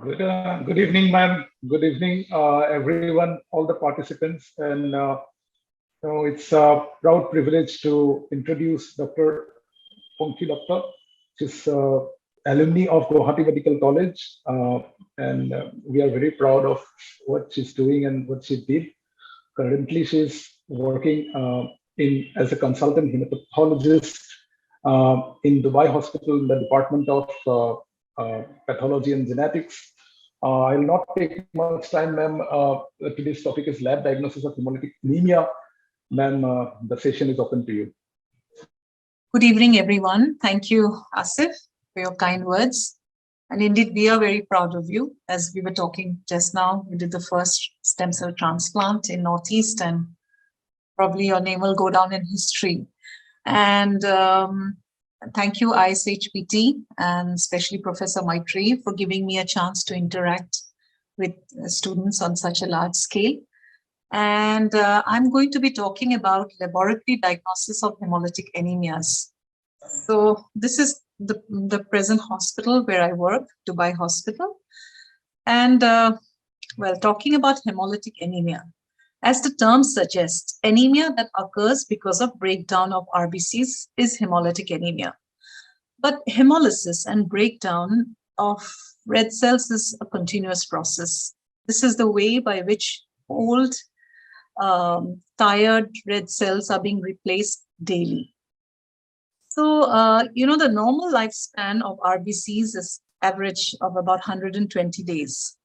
Good evening, ma'am. Good evening, everyone, all the participants. It's a proud privilege to introduce Dr. Ponki Doctor. She's alumni of Guwahati Medical College, and we are very proud of what she's doing and what she did. Currently, she's working in as a consultant hematologist in Dubai Hospital in the Department of Pathology and Genetics. I'll not take much time, ma'am. Today's topic is lab diagnosis of hemolytic anemia. Ma'am, the session is open to you. Good evening, everyone. Thank you, Asif, for your kind words. And indeed, we are very proud of you. As we were talking just now, we did the first stem cell transplant in Northeast, and probably your name will go down in history. And thank you, ISHPT, and especially Professor Maitri, for giving me a chance to interact with students on such a large scale. And I'm going to be talking about laboratory diagnosis of hemolytic anemias. So this is the present hospital where I work, Dubai Hospital. And talking about hemolytic anemia. As the term suggests, anemia that occurs because of breakdown of RBCs is hemolytic anemia. But hemolysis and breakdown of red cells is a continuous process. This is the way by which old tired red cells are being replaced daily. So, the normal lifespan of RBCs is average of about 120 days.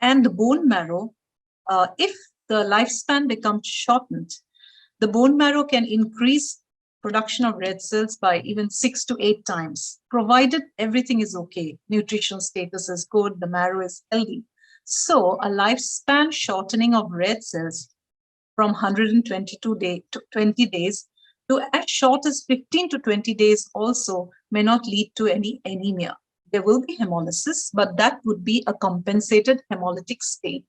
And the bone marrow, if the lifespan becomes shortened, the bone marrow can increase production of red cells by even 6 to 8 times, provided everything is okay. Nutritional status is good, the marrow is healthy. So, a lifespan shortening of red cells from 122 days to 20 days to as short as 15 to 20 days also may not lead to any anemia. There will be hemolysis, but that would be a compensated hemolytic state.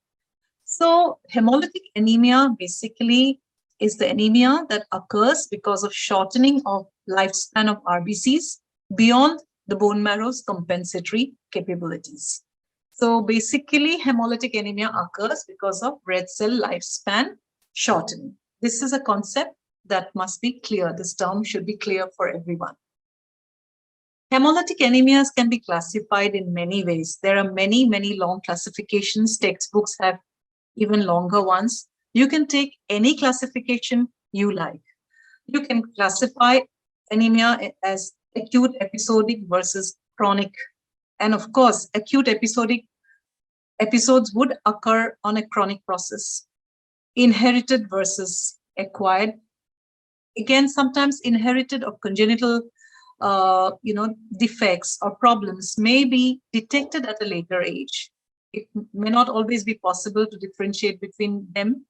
So hemolytic anemia basically is the anemia that occurs because of shortening of lifespan of RBCs beyond the bone marrow's compensatory capabilities. So basically, hemolytic anemia occurs because of red cell lifespan shortening. This is a concept that must be clear. This term should be clear for everyone. Hemolytic anemias can be classified in many ways. There are many long classifications. Textbooks have even longer ones. You can take any classification you like. You can classify anemia as acute episodic versus chronic. And of course, acute episodic episodes would occur on a chronic process. Inherited versus acquired. Again, sometimes inherited or congenital defects or problems may be detected at a later age. It may not always be possible to differentiate between them.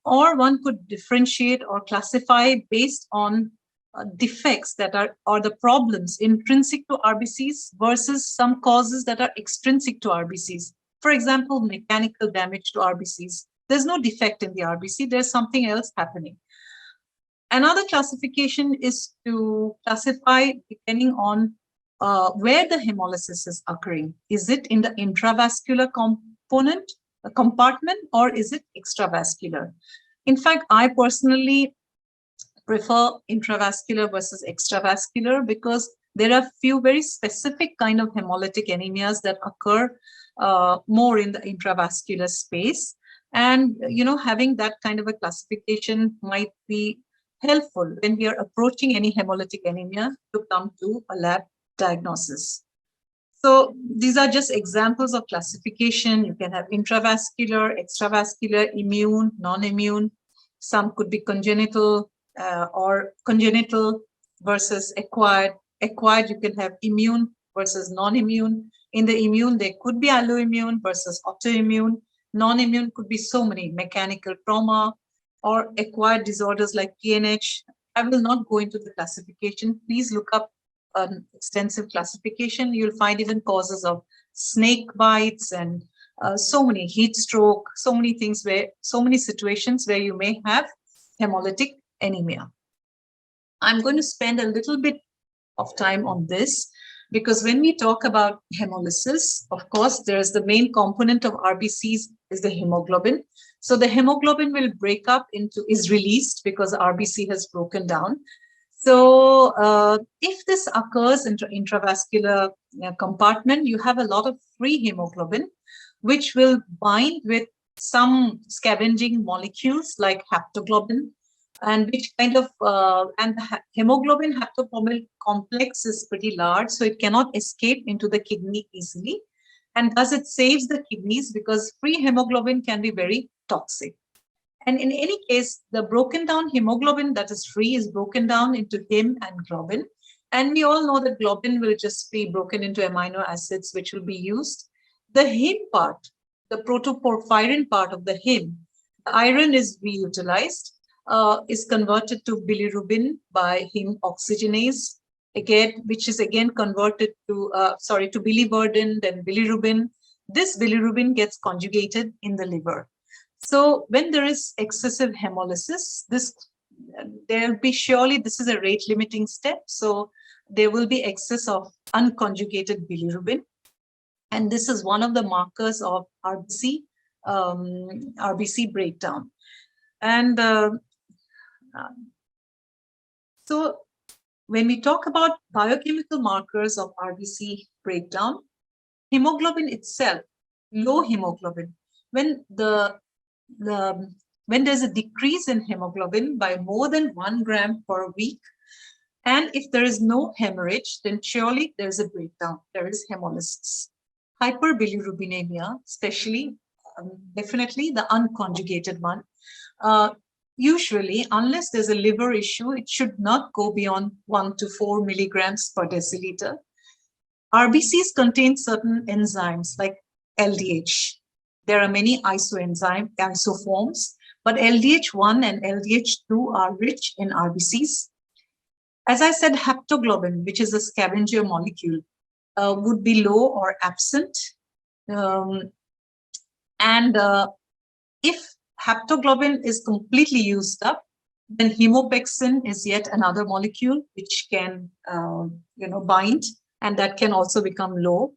Or one could differentiate or classify based on defects that are or the problems intrinsic to RBCs versus some causes that are extrinsic to RBCs. For example, mechanical damage to RBCs. There's no defect in the RBC, there's something else happening. Another classification is to classify depending on where the hemolysis is occurring. Is it in the intravascular compartment, or is it extravascular? In fact, I personally prefer intravascular versus extravascular because there are few very specific kind of hemolytic anemias that occur more in the intravascular space. And, having that kind of a classification might be helpful when we are approaching any hemolytic anemia to come to a lab diagnosis. So these are just examples of classification. You can have intravascular, extravascular, immune, non-immune. Some could be congenital or congenital versus acquired. Acquired, you can have immune versus non-immune. In the immune, there could be alloimmune versus autoimmune. Non-immune could be so many, mechanical trauma or acquired disorders like PNH. I will not go into the classification. Please look up an extensive classification. You'll find even causes of snake bites and so many heat stroke, so many things so many situations where you may have hemolytic anemia. I'm going to spend a little bit of time on this Because when we talk about hemolysis, of course, there's the main component of RBCs is the hemoglobin. So the hemoglobin will break up is released because the RBC has broken down. So if this occurs in intravascular compartment, you have a lot of free hemoglobin, which will bind with some scavenging molecules like haptoglobin, and which kind of and the hemoglobin haptoglobin complex is pretty large, so it cannot escape into the kidney easily, and thus it saves the kidneys because free hemoglobin can be very toxic. And in any case, the broken down hemoglobin that is free is broken down into hem and globin. And we all know that globin will just be broken into amino acids, which will be used. The hem part, the protoporphyrin part of the hem, the iron is reutilized, is converted to bilirubin by heme oxygenase, again, which is again converted to, to biliverdin, then bilirubin. This bilirubin gets conjugated in the liver. So when there is excessive hemolysis, there will be surely, this is a rate limiting step. So there will be excess of unconjugated bilirubin. And this is one of the markers of RBC breakdown. And so when we talk about biochemical markers of RBC breakdown, hemoglobin itself, low hemoglobin, when when there's a decrease in hemoglobin by more than 1 gram per week, and if there is no hemorrhage, then surely there's a breakdown, there is hemolysis. Hyperbilirubinemia, especially, definitely the unconjugated one, usually, unless there's a liver issue, it should not go beyond 1 to 4 milligrams per deciliter. RBCs contain certain enzymes like LDH. There are many isoforms, but LDH1 and LDH2 are rich in RBCs. As I said, haptoglobin, which is a scavenger molecule, would be low or absent. If haptoglobin is completely used up, then hemopexin is yet another molecule which can bind, and that can also become low.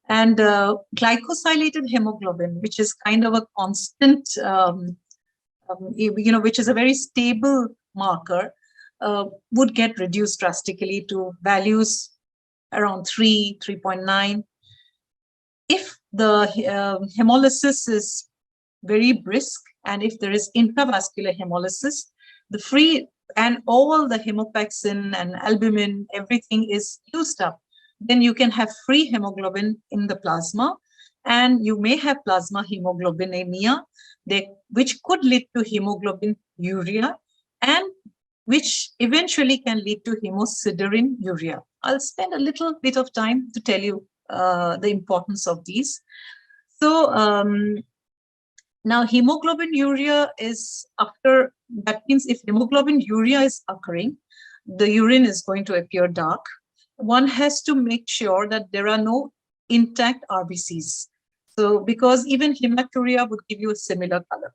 And glycosylated hemoglobin, which is kind of a constant, which is a very stable marker, would get reduced drastically to values around 3, 3.9. If the hemolysis is very brisk, and if there is intravascular hemolysis, the free and all the hemopexin and albumin, everything is used up, then you can have free hemoglobin in the plasma, and you may have plasma hemoglobinemia, which could lead to hemoglobin urea, and which eventually can lead to hemosiderin-urea. I'll spend a little bit of time to tell you the importance of these. So now hemoglobin urea is after, that means if hemoglobin urea is occurring, the urine is going to appear dark. One has to make sure that there are no intact RBCs. So because even hematuria would give you a similar color.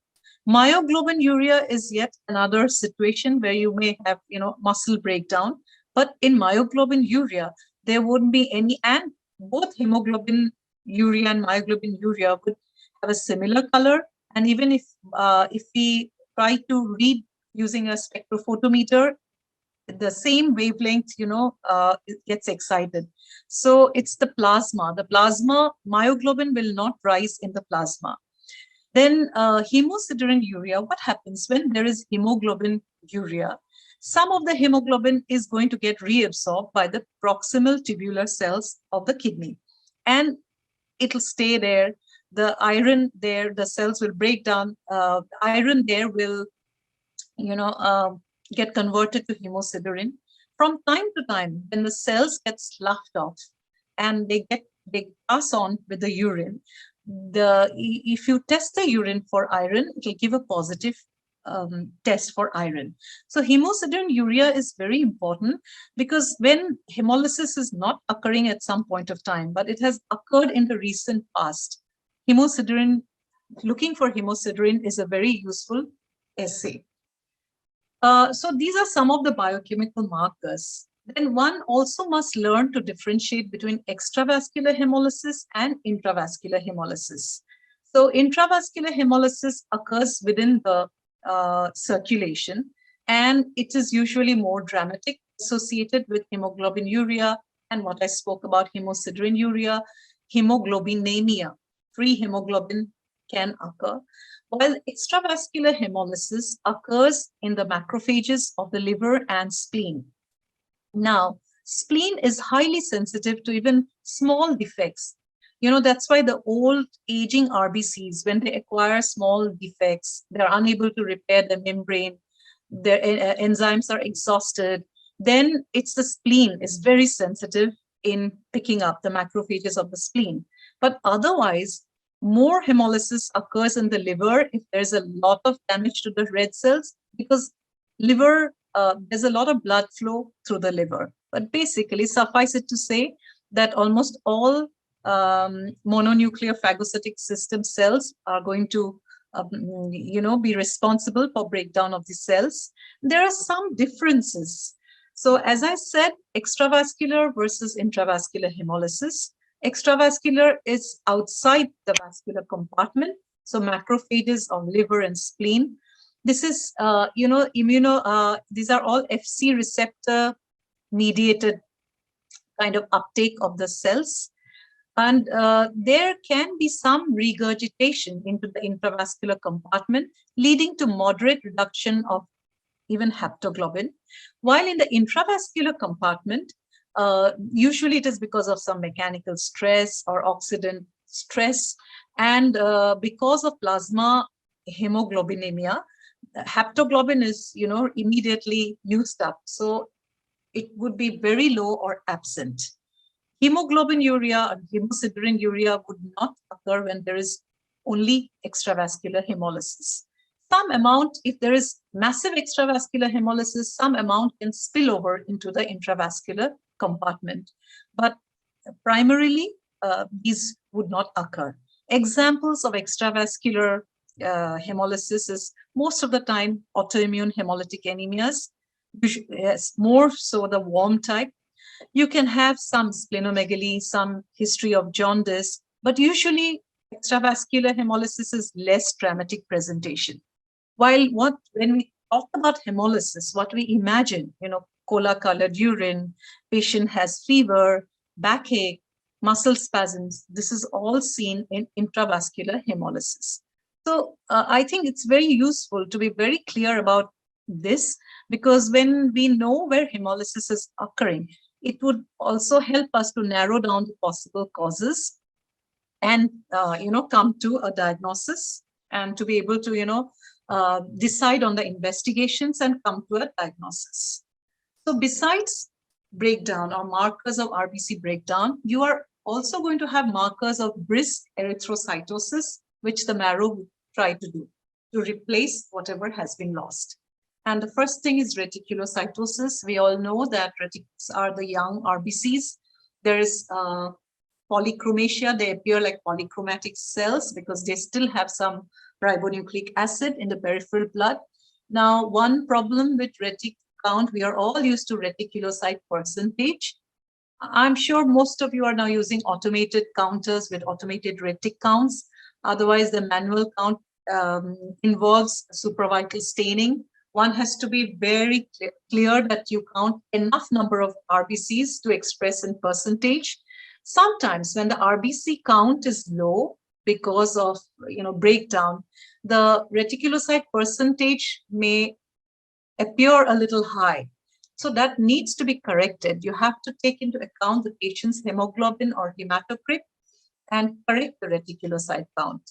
Myoglobin urea is yet another situation where you may have, muscle breakdown, but in myoglobin urea, there wouldn't be any, and both hemoglobin urea and myoglobin urea would have a similar color. And even if we try to read using a spectrophotometer, the same wavelength, it gets excited. So it's the plasma. The plasma, myoglobin will not rise in the plasma. Then hemosiderin-urea, what happens when there is hemoglobin urea? Some of the hemoglobin is going to get reabsorbed by the proximal tubular cells of the kidney, and it'll stay there. The iron there, the cells will break down. Iron there will, get converted to hemosiderin. From time to time, when the cells get sloughed off and they pass on with the urine, if you test the urine for iron, it will give a positive test for iron. So hemosiderin-urea is very important, because when hemolysis is not occurring at some point of time, but it has occurred in the recent past, looking for hemosiderin is a very useful assay. So these are some of the biochemical markers. then one also must learn to differentiate between extravascular hemolysis and intravascular hemolysis. So intravascular hemolysis occurs within the circulation, and it is usually more dramatic, associated with hemoglobinuria and what I spoke about, hemosideриnuria, hemoglobinemia. Free hemoglobin can occur, while extravascular hemolysis occurs in the macrophages of the liver and spleen. Now, spleen is highly sensitive to even small defects. That's why the old aging RBCs, when they acquire small defects, they're unable to repair the membrane, their enzymes are exhausted, then it's the spleen is very sensitive in picking up the macrophages of the spleen. But otherwise, more hemolysis occurs in the liver if there's a lot of damage to the red cells, because liver, there's a lot of blood flow through the liver. But basically, suffice it to say that almost all mononuclear phagocytic system cells are going to be responsible for breakdown of the cells. There are some differences. So as I said, extravascular versus intravascular hemolysis. Extravascular is outside the vascular compartment, so macrophages of liver and spleen. This is, these are all FC receptor mediated kind of uptake of the cells. And there can be some regurgitation into the intravascular compartment, leading to moderate reduction of even haptoglobin. While in the intravascular compartment, usually it is because of some mechanical stress or oxidant stress, and because of plasma hemoglobinemia, haptoglobin is, immediately used up. So it would be very low or absent. Hemoglobinuria and hemosideриnuria would not occur when there is only extravascular hemolysis. Some amount, if there is massive extravascular hemolysis, some amount can spill over into the intravascular compartment. But primarily, these would not occur. Examples of extravascular hemolysis is most of the time autoimmune hemolytic anemias, more so the warm type. You can have some splenomegaly, some history of jaundice, but usually extravascular hemolysis is less dramatic presentation. While when we talk about hemolysis, what we imagine, cola-colored urine, patient has fever, backache, muscle spasms, this is all seen in intravascular hemolysis. So I think it's very useful to be very clear about this, because when we know where hemolysis is occurring, it would also help us to narrow down the possible causes and, come to a diagnosis and to be able to, decide on the investigations and come to a diagnosis. So besides breakdown or markers of RBC breakdown, you are also going to have markers of brisk erythrocytosis, which the marrow would try to do to replace whatever has been lost. And the first thing is reticulocytosis. We all know that reticules are the young RBCs. There is polychromasia. They appear like polychromatic cells because they still have some ribonucleic acid in the peripheral blood. Now, one problem with retic count, we are all used to reticulocyte percentage. I'm sure most of you are now using automated counters with automated retic counts. Otherwise, the manual count involves supravital staining. One has to be very clear that you count enough number of RBCs to express in percentage. Sometimes when the RBC count is low because of breakdown, the reticulocyte percentage may appear a little high. So that needs to be corrected. You have to take into account the patient's hemoglobin or hematocrit and correct the reticulocyte count.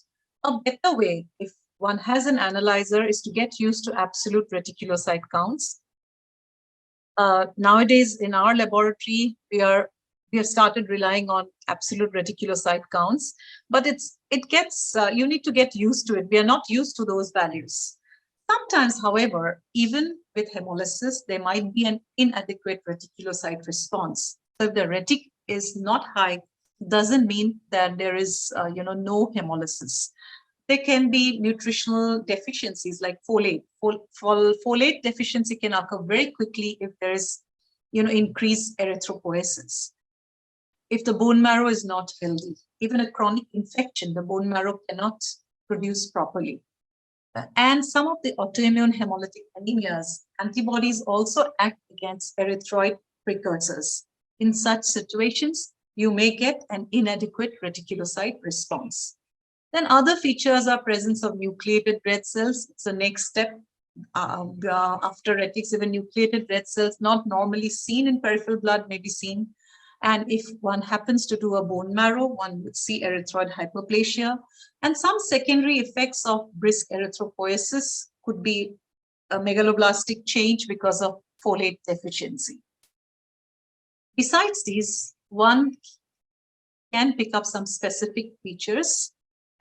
A better way, if one has an analyzer, is to get used to absolute reticulocyte counts. Nowadays, in our laboratory, we have started relying on absolute reticulocyte counts, but you need to get used to it. We are not used to those values. Sometimes, however, even with hemolysis, there might be an inadequate reticulocyte response. So if the retic is not high, doesn't mean that there is no hemolysis. There can be nutritional deficiencies like folate. Folate deficiency can occur very quickly if there is increase erythropoiesis. If the bone marrow is not healthy, even a chronic infection, the bone marrow cannot produce properly. And some of the autoimmune hemolytic anemias, antibodies also act against erythroid precursors. In such situations, you may get an inadequate reticulocyte response. Then other features are presence of nucleated red cells. It's the next step after retics. Even nucleated red cells, not normally seen in peripheral blood, may be seen. And if one happens to do a bone marrow, one would see erythroid hyperplasia. And some secondary effects of brisk erythropoiesis could be a megaloblastic change because of folate deficiency. Besides these, one can pick up some specific features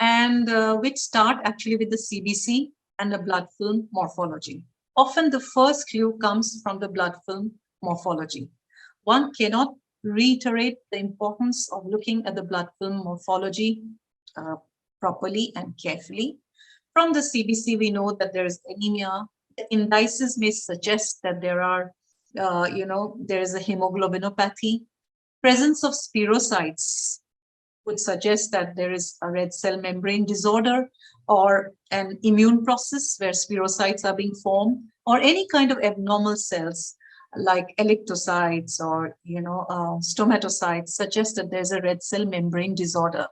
and which start actually with the CBC and the blood film morphology. Often the first clue comes from the blood film morphology. One cannot reiterate the importance of looking at the blood film morphology properly and carefully. From the CBC, we know that there is anemia. The indices may suggest that there are, there is a hemoglobinopathy. Presence of spirocytes would suggest that there is a red cell membrane disorder or an immune process where spirocytes are being formed, or any kind of abnormal cells like electrocytes or stomatocytes suggest that there's a red cell membrane disorder.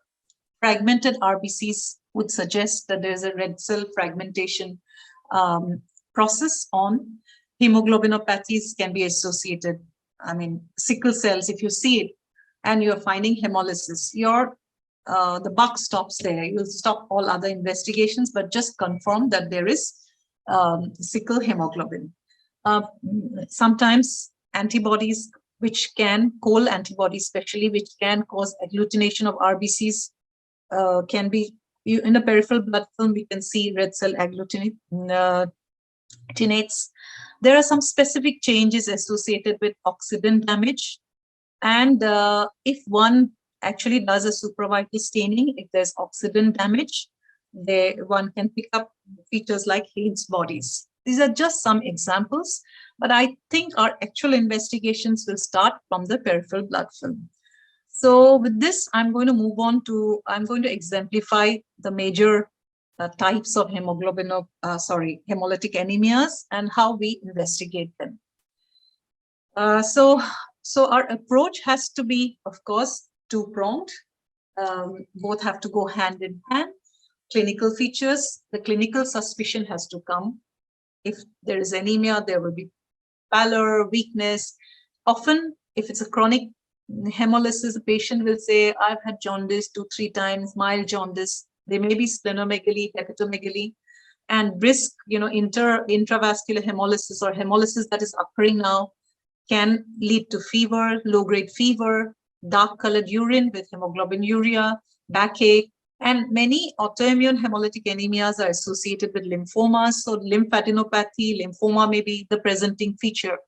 Fragmented RBCs would suggest that there's a red cell fragmentation process on. Hemoglobinopathies can be associated. Sickle cells, if you see it and you're finding hemolysis, the buck stops there. You'll stop all other investigations, but just confirm that there is sickle hemoglobin. Sometimes antibodies, coal antibodies especially, which can cause agglutination of RBCs, can be, in a peripheral blood film, we can see red cell agglutinates. There are some specific changes associated with oxidant damage. And if one actually does a supravital staining, if there's oxidant damage, one can pick up features like Heinz bodies. These are just some examples, but I think our actual investigations will start from the peripheral blood film. So with this, I'm going to exemplify the major types of hemolytic anemias and how we investigate them. So our approach has to be, of course, two-pronged. Both have to go hand in hand. Clinical features, the clinical suspicion has to come. If there is anemia, there will be pallor, weakness. Often, if it's a chronic hemolysis, the patient will say, I've had jaundice 2-3 times, mild jaundice. There may be splenomegaly, hepatomegaly, and brisk, intravascular hemolysis or hemolysis that is occurring now can lead to fever, low-grade fever, dark-colored urine with hemoglobinuria, backache, and many autoimmune hemolytic anemias are associated with lymphomas. So lymphadenopathy, lymphoma may be the presenting feature.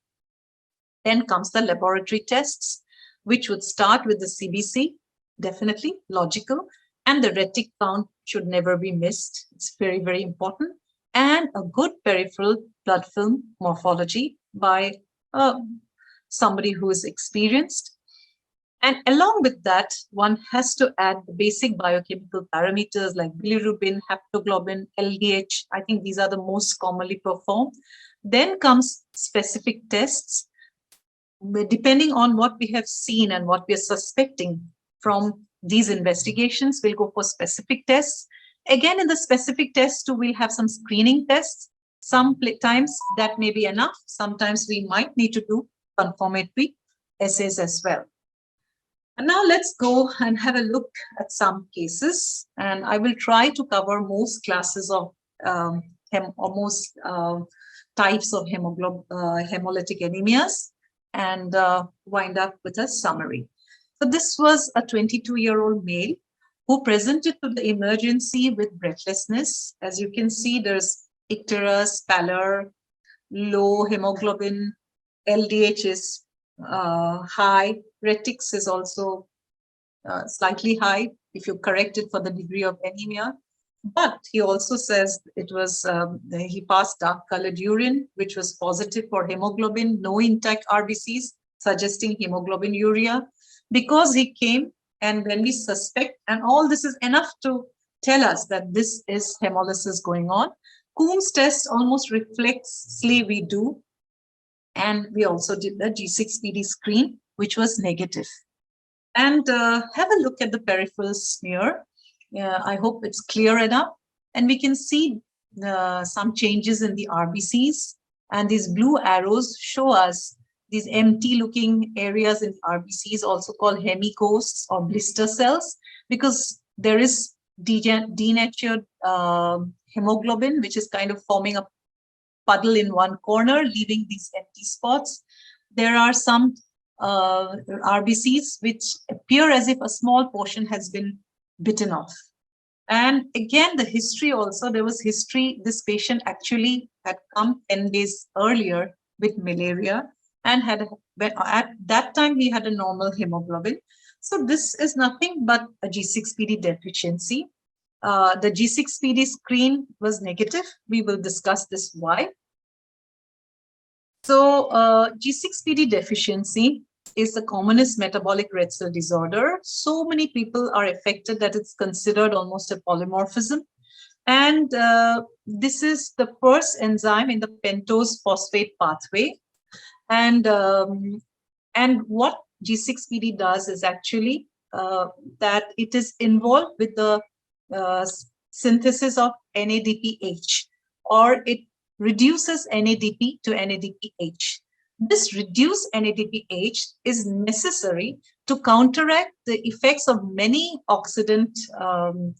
Then comes the laboratory tests, which would start with the CBC, definitely logical, and the retic count should never be missed. It's very, very important. And a good peripheral blood film morphology by somebody who is experienced. And along with that, one has to add the basic biochemical parameters like bilirubin, haptoglobin, LDH. I think these are the most commonly performed. Then comes specific tests. Depending on what we have seen and what we are suspecting from these investigations, we'll go for specific tests. Again, in the specific tests too, we'll have some screening tests. Sometimes that may be enough. Sometimes we might need to do confirmatory assays as well. And now let's go and have a look at some cases. And I will try to cover most classes of most types of hemolytic anemias and wind up with a summary. So this was a 22-year-old male who presented to the emergency with breathlessness. As you can see, there's icterus, pallor, low hemoglobin, LDH is high, retics is also slightly high if you correct it for the degree of anemia. But he also says it was, he passed dark-colored urine, which was positive for hemoglobin, no intact RBCs. suggesting hemoglobinuria, because he came, and when we suspect, and all this is enough to tell us that this is hemolysis going on. Coombs test almost reflexively we do, and we also did the G6PD screen, which was negative. And have a look at the peripheral smear. I hope it's clear enough. And we can see some changes in the RBCs. And these blue arrows show us these empty looking areas in the RBCs, also called hemicoses or blister cells, because there is denatured hemoglobin, which is kind of forming a puddle in one corner, leaving these empty spots. There are some RBCs which appear as if a small portion has been bitten off. And again, the history also, there was history. This patient actually had come 10 days earlier with malaria and had, at that time, he had a normal hemoglobin. So this is nothing but a G6PD deficiency. The G6PD screen was negative. We will discuss this why. So G6PD deficiency is the commonest metabolic red cell disorder. So many people are affected that it's considered almost a polymorphism. And this is the first enzyme in the pentose phosphate pathway. And what G6PD does is actually that it is involved with the synthesis of NADPH, or it reduces NADP to NADPH. This reduced NADPH is necessary to counteract the effects of many oxidant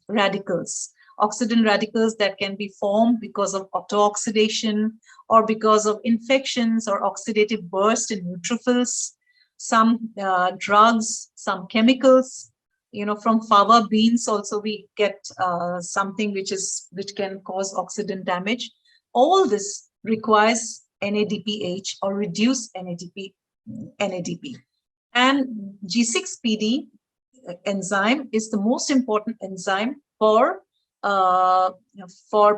radicals. Oxidant radicals that can be formed because of autooxidation or because of infections or oxidative burst in neutrophils, some drugs, some chemicals. From fava beans also we get something which can cause oxidant damage. All this requires NADPH or reduced NADP. And G6PD enzyme is the most important enzyme for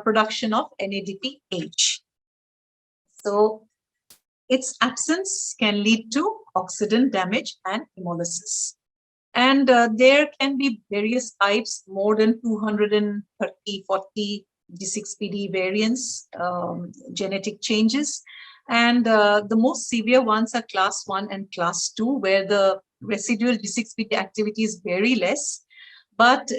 production of NADPH. So its absence can lead to oxidant damage and hemolysis. And there can be various types, more than 230, 40 G6PD variants, genetic changes. And the most severe ones are class 1 and class 2, where the residual G6PD activity is very less. But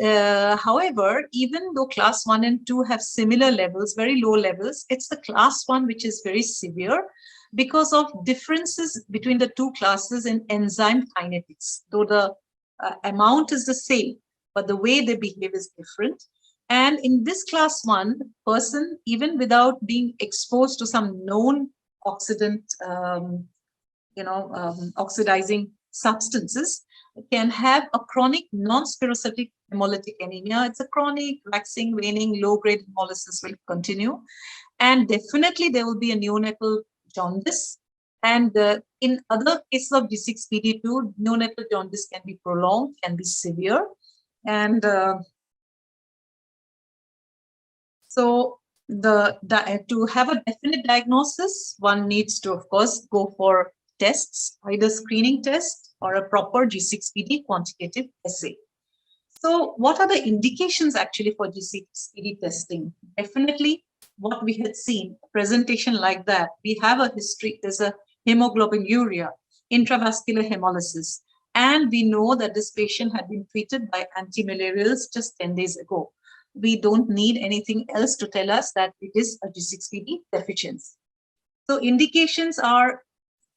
however, even though class 1 and 2 have similar levels, very low levels, it's the class 1 which is very severe because of differences between the two classes in enzyme kinetics. Though the amount is the same, but the way they behave is different. And in this class 1 person, even without being exposed to some known oxidant, oxidizing substances, can have a chronic non-spirocytic hemolytic anemia. It's a chronic, waxing, waning, low-grade hemolysis will continue. And definitely there will be a neonatal jaundice. And in other cases of G6PD2, neonatal jaundice can be prolonged, can be severe. And so to have a definite diagnosis, one needs to, of course, go for tests, either screening test or a proper G6PD quantitative assay. So what are the indications actually for G6PD testing? Definitely what we had seen, a presentation like that, we have a history, there's a hemoglobinuria, intravascular hemolysis, and we know that this patient had been treated by antimalarials just 10 days ago. We don't need anything else to tell us that it is a G6PD deficiency. So indications are,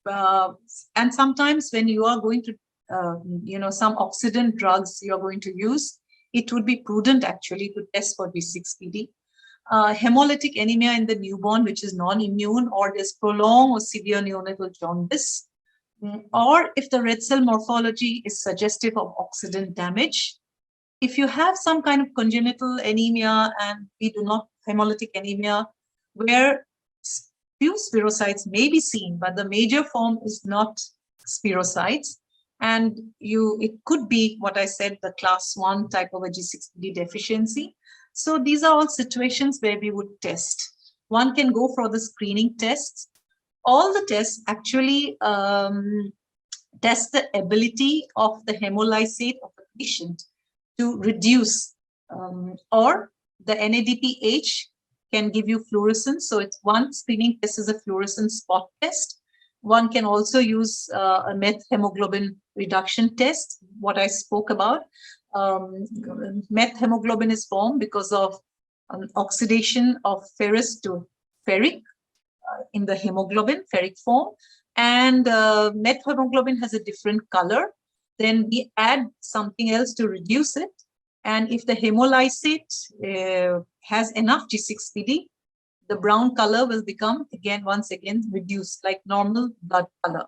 and sometimes when you are going to, some oxidant drugs you're going to use, it would be prudent actually to test for G6PD. Hemolytic anemia in the newborn, which is non-immune, or there's prolonged or severe neonatal jaundice, or if the red cell morphology is suggestive of oxidant damage. If you have some kind of congenital anemia, and we do not hemolytic anemia, where few spirocytes may be seen, but the major form is not spirocytes, and it could be what I said, the class 1 type of a G6PD deficiency. So these are all situations where we would test. One can go for the screening tests. All the tests actually test the ability of the hemolysate of the patient to reduce, or the NADPH can give you fluorescence. So it's one screening test is a fluorescence spot test. One can also use a hemoglobin reduction test, what I spoke about. Hemoglobin is formed because of oxidation of ferrous to ferric in the hemoglobin, ferric form. And hemoglobin has a different color. Then we add something else to reduce it. And if the hemolysate has enough G6PD, the brown color will become once again reduced like normal blood color,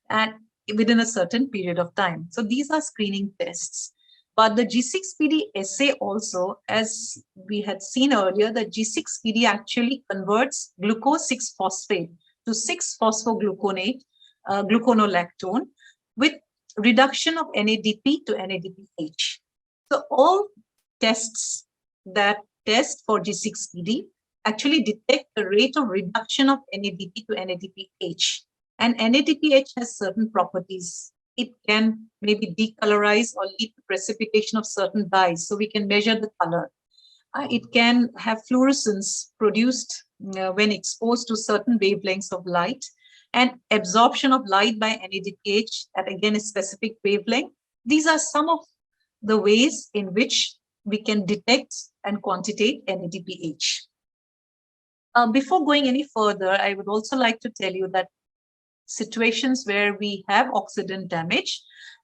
and within a certain period of time. So these are screening tests. But the G6PD assay also, as we had seen earlier, the G6PD actually converts glucose 6-phosphate to 6-phosphogluconate, gluconolactone, with reduction of NADP to NADPH. So all tests that test for G6PD actually detect the rate of reduction of NADP to NADPH. And NADPH has certain properties. It can maybe decolorize or lead to precipitation of certain dyes, so we can measure the color. It can have fluorescence produced when exposed to certain wavelengths of light, and absorption of light by NADPH at again a specific wavelength. These are some of the ways in which we can detect and quantitate NADPH. Before going any further, I would also like to tell you that situations where we have oxidant damage,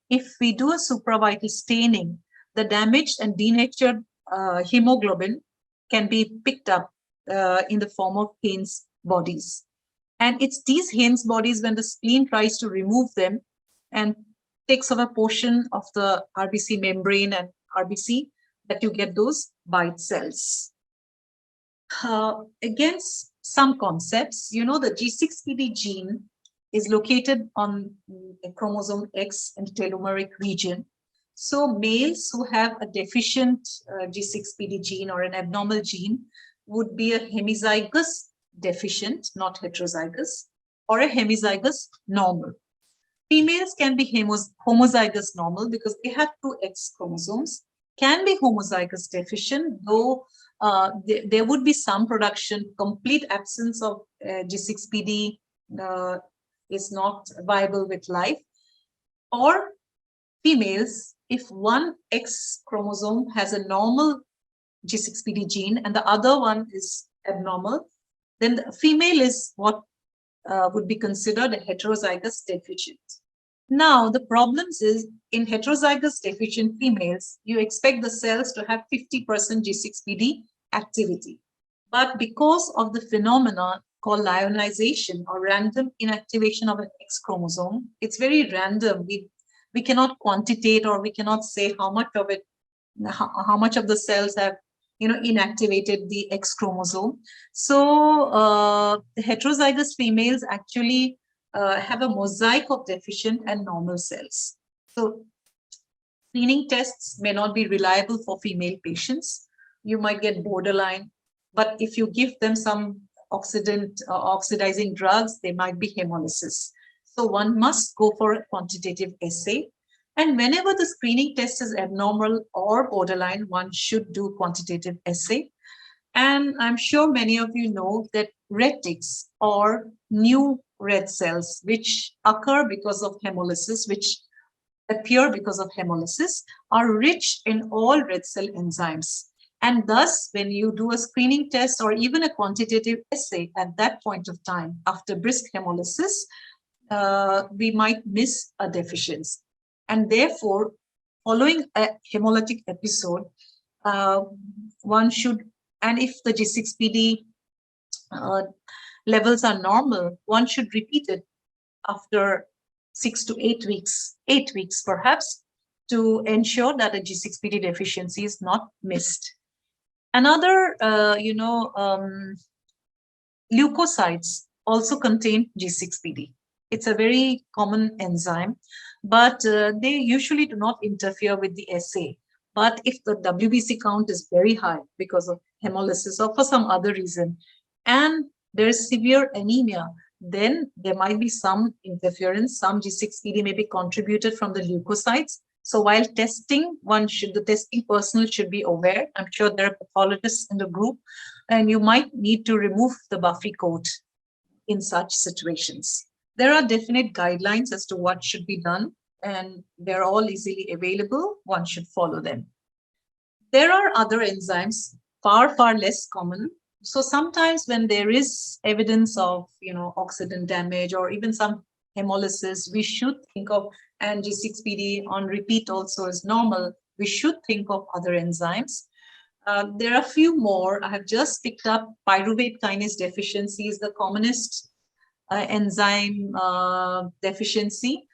if we do a supravital staining, the damaged and denatured hemoglobin can be picked up in the form of Haines bodies. And it's these Haines bodies, when the spleen tries to remove them and takes off a portion of the RBC membrane and RBC, that you get those bite cells. Against some concepts, the G6PD gene is located on chromosome X in the telomeric region. So males who have a deficient G6PD gene or an abnormal gene would be a hemizygous deficient, not heterozygous, or a hemizygous normal. Females can be homozygous normal because they have 2 X chromosomes, can be homozygous deficient, though there would be some production. Complete absence of G6PD is not viable with life. Or females, if one X chromosome has a normal G6PD gene and the other one is abnormal, then the female is what would be considered a heterozygous deficient. Now, the problems is in heterozygous deficient females, you expect the cells to have 50% G6PD activity. But because of the phenomena called lionization or random inactivation of an X chromosome, it's very random. We cannot quantitate, or we cannot say how much of it, how much of the cells have inactivated the X chromosome. So the heterozygous females actually have a mosaic of deficient and normal cells. So screening tests may not be reliable for female patients. You might get borderline, but if you give them some oxidizing drugs, they might be hemolysis. So one must go for a quantitative assay. And whenever the screening test is abnormal or borderline, one should do quantitative assay. And I'm sure many of you know that red ticks, or new red cells, which occur because of hemolysis, which appear because of hemolysis, are rich in all red cell enzymes. And thus, when you do a screening test or even a quantitative assay at that point of time, after brisk hemolysis, we might miss a deficiency. And therefore, following a hemolytic episode, one should, and if the G6PD levels are normal, one should repeat it after 6 to 8 weeks, 8 weeks perhaps, to ensure that a G6PD deficiency is not missed. Another, leukocytes also contain G6PD. It's a very common enzyme, but they usually do not interfere with the assay. But if the WBC count is very high because of hemolysis or for some other reason, and there is severe anemia, then there might be some interference. Some G6PD may be contributed from the leukocytes. So while testing, the testing personnel should be aware. I'm sure there are pathologists in the group, and you might need to remove the buffy coat in such situations. There are definite guidelines as to what should be done, and they're all easily available. One should follow them. There are other enzymes, far less common. So sometimes when there is evidence of, oxidant damage or even some hemolysis, we should think of, and G6PD on repeat also is normal, we should think of other enzymes. There are a few more. I have just picked up pyruvate kinase deficiency is the commonest enzyme deficiency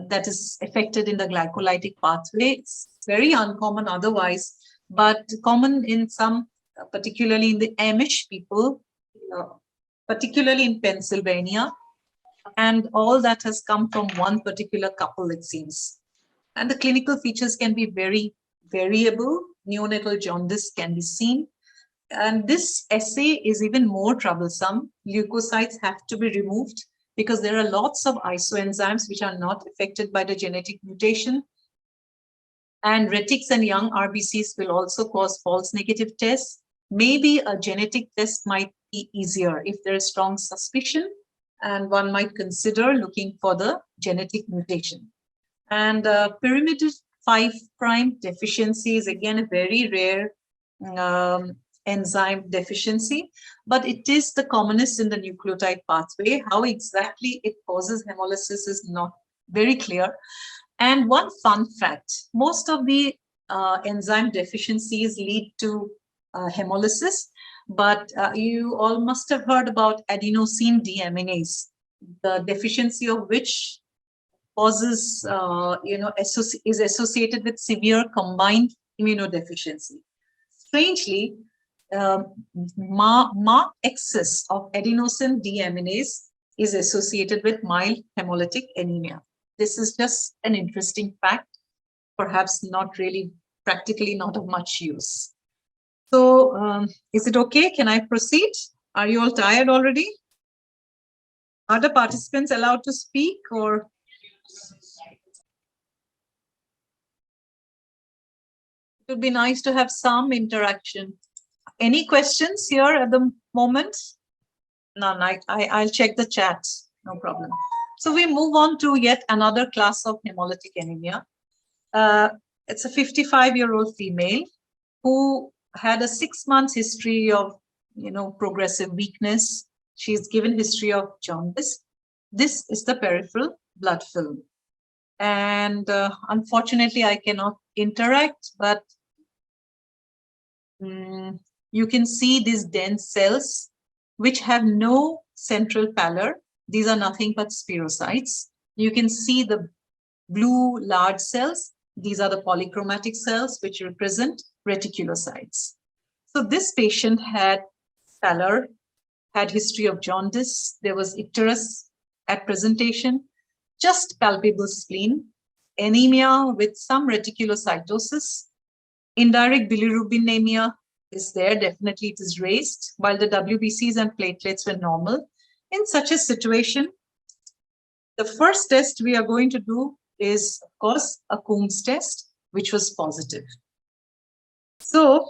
that is affected in the glycolytic pathway. It's very uncommon otherwise, but common in some, particularly in the Amish people, particularly in Pennsylvania. And all that has come from one particular couple, it seems. And the clinical features can be very variable. Neonatal jaundice can be seen. And this assay is even more troublesome. Leukocytes have to be removed because there are lots of isoenzymes which are not affected by the genetic mutation. And retics and young RBCs will also cause false negative tests. Maybe a genetic test might be easier if there is strong suspicion, and one might consider looking for the genetic mutation. And pyrimidine 5' deficiency is again a very rare enzyme deficiency, but it is the commonest in the nucleotide pathway. How exactly it causes hemolysis is not very clear. And one fun fact, most of the enzyme deficiencies lead to hemolysis, but you all must have heard about adenosine deaminase, the deficiency of which causes, is associated with severe combined immunodeficiency. Strangely, marked excess of adenosine deaminase is associated with mild hemolytic anemia. This is just an interesting fact, perhaps not really, practically not of much use. So is it okay? Can I proceed? Are you all tired already? Are the participants allowed to speak, or? It would be nice to have some interaction. Any questions here at the moment? None. I'll check the chat. No problem. So we move on to yet another class of hemolytic anemia. It's a 55-year-old female who had a 6-month history of, progressive weakness. She's given history of jaundice. This is the peripheral blood film. And unfortunately, I cannot interact, but you can see these dense cells which have no central pallor. These are nothing but spherocytes. You can see the blue large cells. These are the polychromatic cells which represent reticulocytes. So this patient had pallor, had history of jaundice. There was icterus at presentation, just palpable spleen, anemia with some reticulocytosis. Indirect bilirubinemia is there, definitely it is raised, while the WBCs and platelets were normal. In such a situation, the first test we are going to do is, of course, a Coombs test, which was positive. So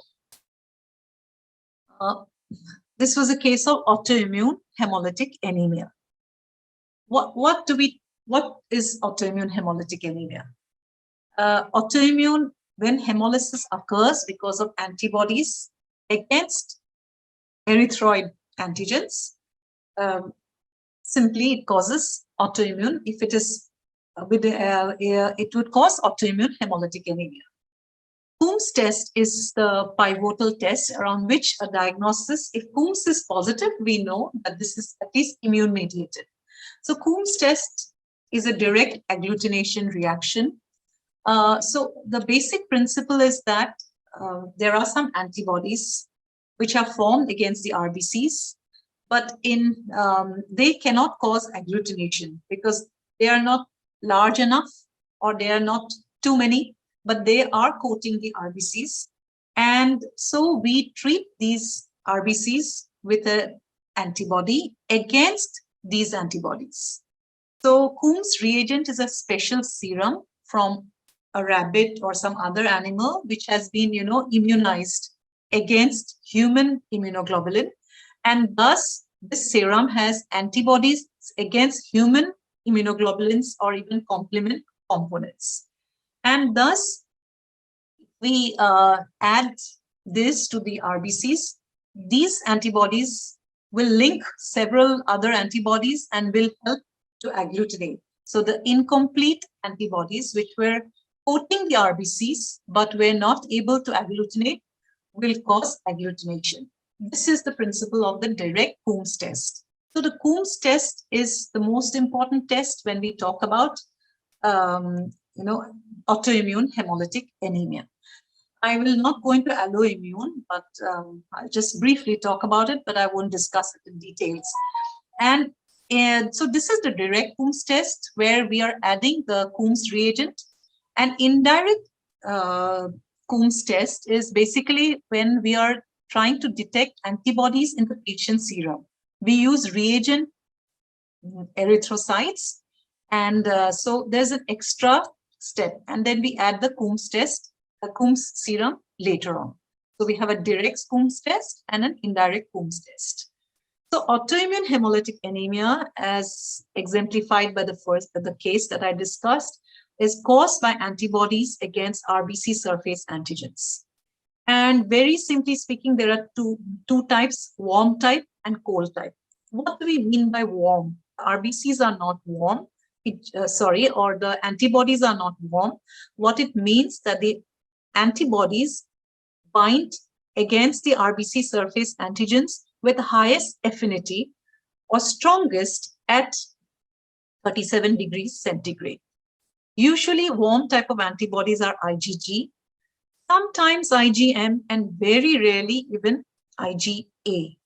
this was a case of autoimmune hemolytic anemia. What is autoimmune hemolytic anemia? Autoimmune, when hemolysis occurs because of antibodies against erythroid antigens, simply it causes autoimmune. If it is it would cause autoimmune hemolytic anemia. Coombs test is the pivotal test around which a diagnosis, if Coombs is positive, we know that this is at least immune mediated. So Coombs test is a direct agglutination reaction. So the basic principle is that there are some antibodies which are formed against the RBCs, but they cannot cause agglutination because they are not large enough or they are not too many, but they are coating the RBCs. And so we treat these RBCs with an antibody against these antibodies. So Coombs reagent is a special serum from a rabbit or some other animal which has been, immunized against human immunoglobulin, and thus this serum has antibodies against human immunoglobulins or even complement components. And thus we add this to the RBCs. These antibodies will link several other antibodies and will help to agglutinate. So the incomplete antibodies which were coating the RBCs but were not able to agglutinate will cause agglutination. This is the principle of the direct Coombs test. So the Coombs test is the most important test when we talk about autoimmune hemolytic anemia. I will not go into alloimmune, but I'll just briefly talk about it, but I won't discuss it in details. And so this is the direct Coombs test where we are adding the Coombs reagent. And indirect Coombs test is basically when we are trying to detect antibodies in the patient's serum. We use reagent erythrocytes, and so there's an extra step, and then we add the Coombs test, a Coombs serum later on. So we have a direct Coombs test and an indirect Coombs test. So autoimmune hemolytic anemia, as exemplified by the case that I discussed, is caused by antibodies against RBC surface antigens. And very simply speaking, there are two types, warm type and cold type. What do we mean by warm? RBCs are not warm, or the antibodies are not warm. What it means that the antibodies bind against the RBC surface antigens with highest affinity or strongest at 37 degrees centigrade. Usually warm type of antibodies are IgG, sometimes IgM, and very rarely even IgA.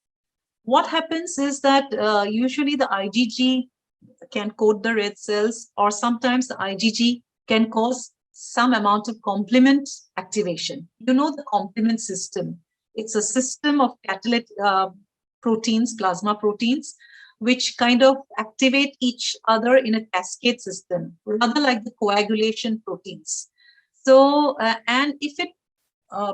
What happens is that usually the IgG can coat the red cells, or sometimes the IgG can cause some amount of complement activation. You know the complement system. It's a system of catalytic proteins, plasma proteins, which kind of activate each other in a cascade system, rather like the coagulation proteins. So, and if it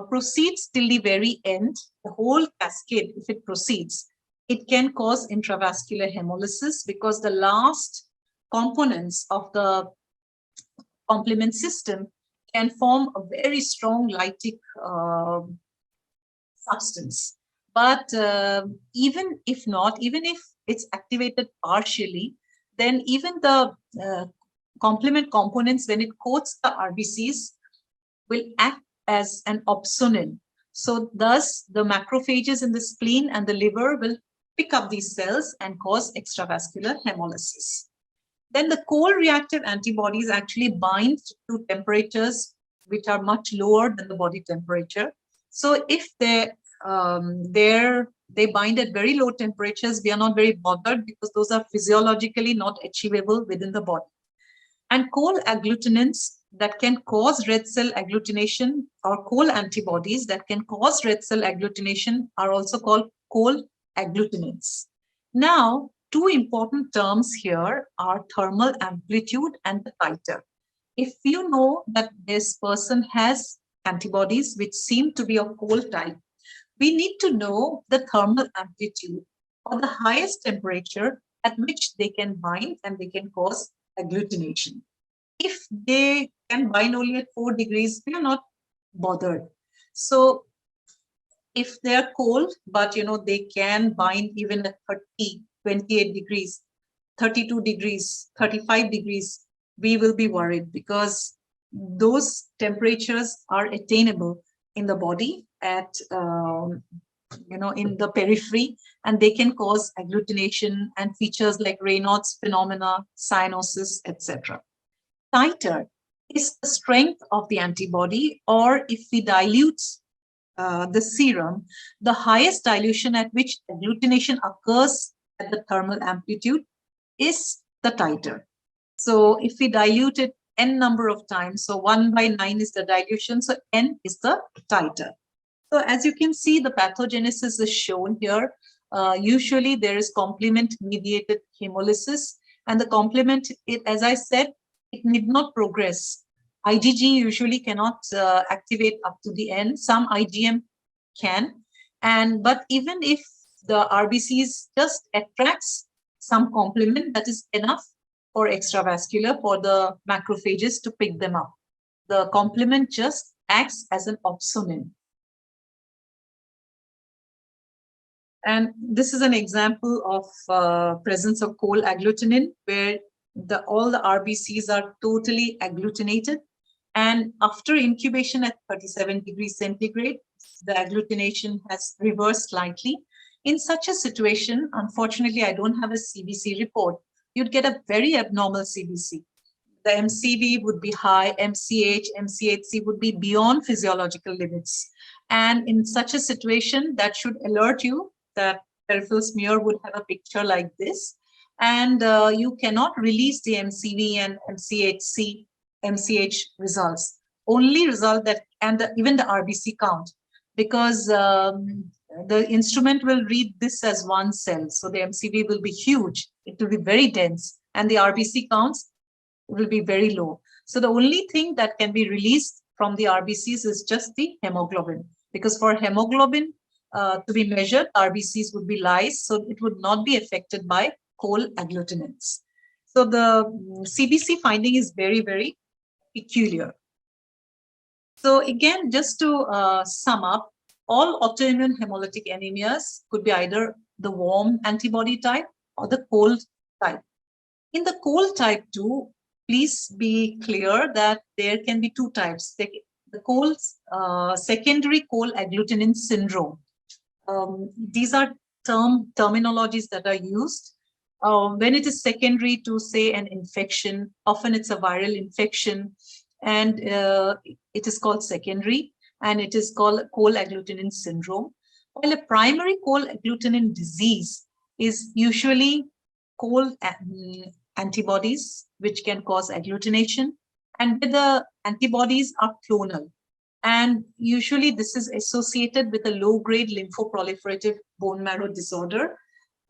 proceeds till the very end, the whole cascade, if it proceeds, it can cause intravascular hemolysis, because the last components of the complement system can form a very strong lytic substance. But even if it's activated partially, then even the complement components, when it coats the RBCs, will act as an opsonin. So thus the macrophages in the spleen and the liver will pick up these cells and cause extravascular hemolysis. Then the cold reactive antibodies actually bind to temperatures which are much lower than the body temperature. So if they bind at very low temperatures, we are not very bothered, because those are physiologically not achievable within the body. And cold agglutinants that can cause red cell agglutination, or cold antibodies that can cause red cell agglutination, are also called cold agglutinants. Now, two important terms here are thermal amplitude and the titer. If you know that this person has antibodies which seem to be of cold type, we need to know the thermal amplitude, or the highest temperature at which they can bind and they can cause agglutination. If they can bind only at 4 degrees, we are not bothered. So if they are cold, but they can bind even at 30, 28 degrees, 32 degrees, 35 degrees, we will be worried, because those temperatures are attainable in the body at in the periphery, and they can cause agglutination and features like Raynaud's phenomena, cyanosis, etc. Titer is the strength of the antibody, or if we dilute the serum, the highest dilution at which agglutination occurs at the thermal amplitude is the titer. So if we dilute it n number of times, so 1/9 is the dilution, so n is the titer. So as you can see, the pathogenesis is shown here. Usually there is complement-mediated hemolysis, and the complement, as I said, it need not progress. IgG usually cannot activate up to the end. Some IgM can, but even if the RBCs just attracts some complement, that is enough for extravascular for the macrophages to pick them up. The complement just acts as an opsonin. And this is an example of presence of cold agglutinin, where all the RBCs are totally agglutinated. And after incubation at 37 degrees centigrade, the agglutination has reversed slightly. In such a situation, unfortunately, I don't have a CBC report. You'd get a very abnormal CBC. The MCV would be high, MCH, MCHC would be beyond physiological limits. And in such a situation, that should alert you that peripheral smear would have a picture like this. And you cannot release the MCV and MCHC, MCH results. Only result that, and even the RBC count, because the instrument will read this as one cell. So the MCV will be huge. It will be very dense. And the RBC counts will be very low. So the only thing that can be released from the RBCs is just the hemoglobin, because for hemoglobin to be measured, RBCs would be lyse, so it would not be affected by cold agglutinins. So the CBC finding is very, very peculiar. So again, just to sum up, all autoimmune hemolytic anemias could be either the warm antibody type or the cold type. In the cold type 2, please be clear that there can be two types. The cold, secondary cold agglutinin syndrome. These are terminologies that are used. When it is secondary to, say, an infection, often it's a viral infection, and it is called secondary, and it is called cold agglutinin syndrome. While a primary cold agglutinin disease is usually cold antibodies, which can cause agglutination, and the antibodies are clonal. And usually this is associated with a low-grade lymphoproliferative bone marrow disorder.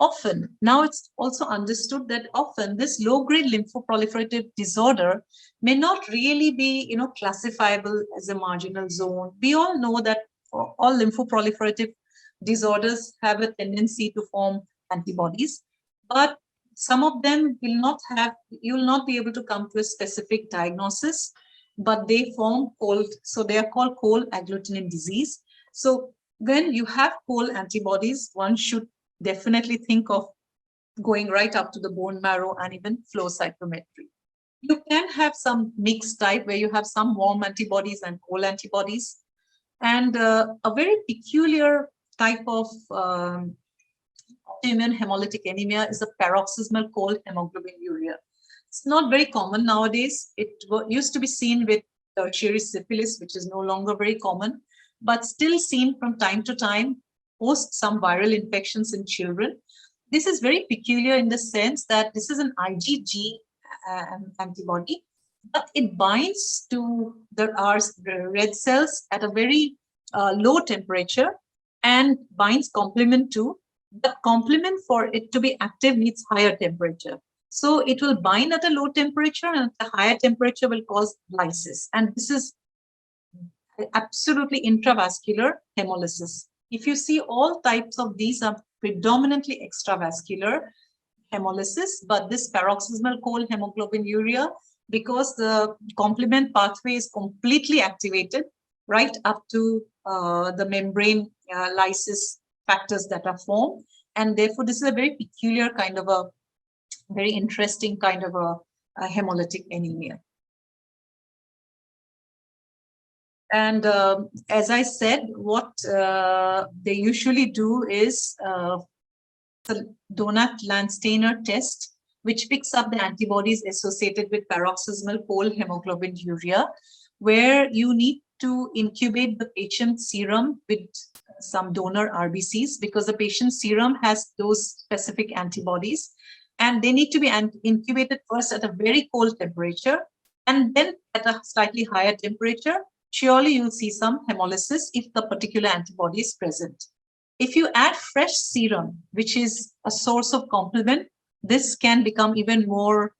Often, now it's also understood that often this low-grade lymphoproliferative disorder may not really be, classifiable as a marginal zone. We all know that all lymphoproliferative disorders have a tendency to form antibodies, but some of them will not have, you will not be able to come to a specific diagnosis, but they form cold, so they are called cold agglutinin disease. So when you have cold antibodies, one should definitely think of going right up to the bone marrow and even flow cytometry. You can have some mixed type where you have some warm antibodies and cold antibodies. And a very peculiar type of autoimmune hemolytic anemia is a paroxysmal cold hemoglobinuria. It's not very common nowadays. It used to be seen with tertiary syphilis, which is no longer very common, but still seen from time to time post some viral infections in children. This is very peculiar in the sense that this is an IgG antibody, but it binds to the red cells at a very low temperature and binds complement to. The complement for it to be active needs higher temperature. So it will bind at a low temperature, and at a higher temperature will cause lysis. And this is absolutely intravascular hemolysis. If you see, all types of these are predominantly extravascular hemolysis, but this paroxysmal cold hemoglobinuria, because the complement pathway is completely activated right up to the membrane lysis factors that are formed. And therefore, this is a very peculiar kind of a very interesting kind of a hemolytic anemia. And as I said, what they usually do is the Donat-Landsteiner test, which picks up the antibodies associated with paroxysmal cold hemoglobinuria, where you need to incubate the patient's serum with some donor RBCs, because the patient's serum has those specific antibodies, and they need to be incubated first at a very cold temperature, and then at a slightly higher temperature. Surely you'll see some hemolysis if the particular antibody is present. If you add fresh serum, which is a source of complement, this can become even more,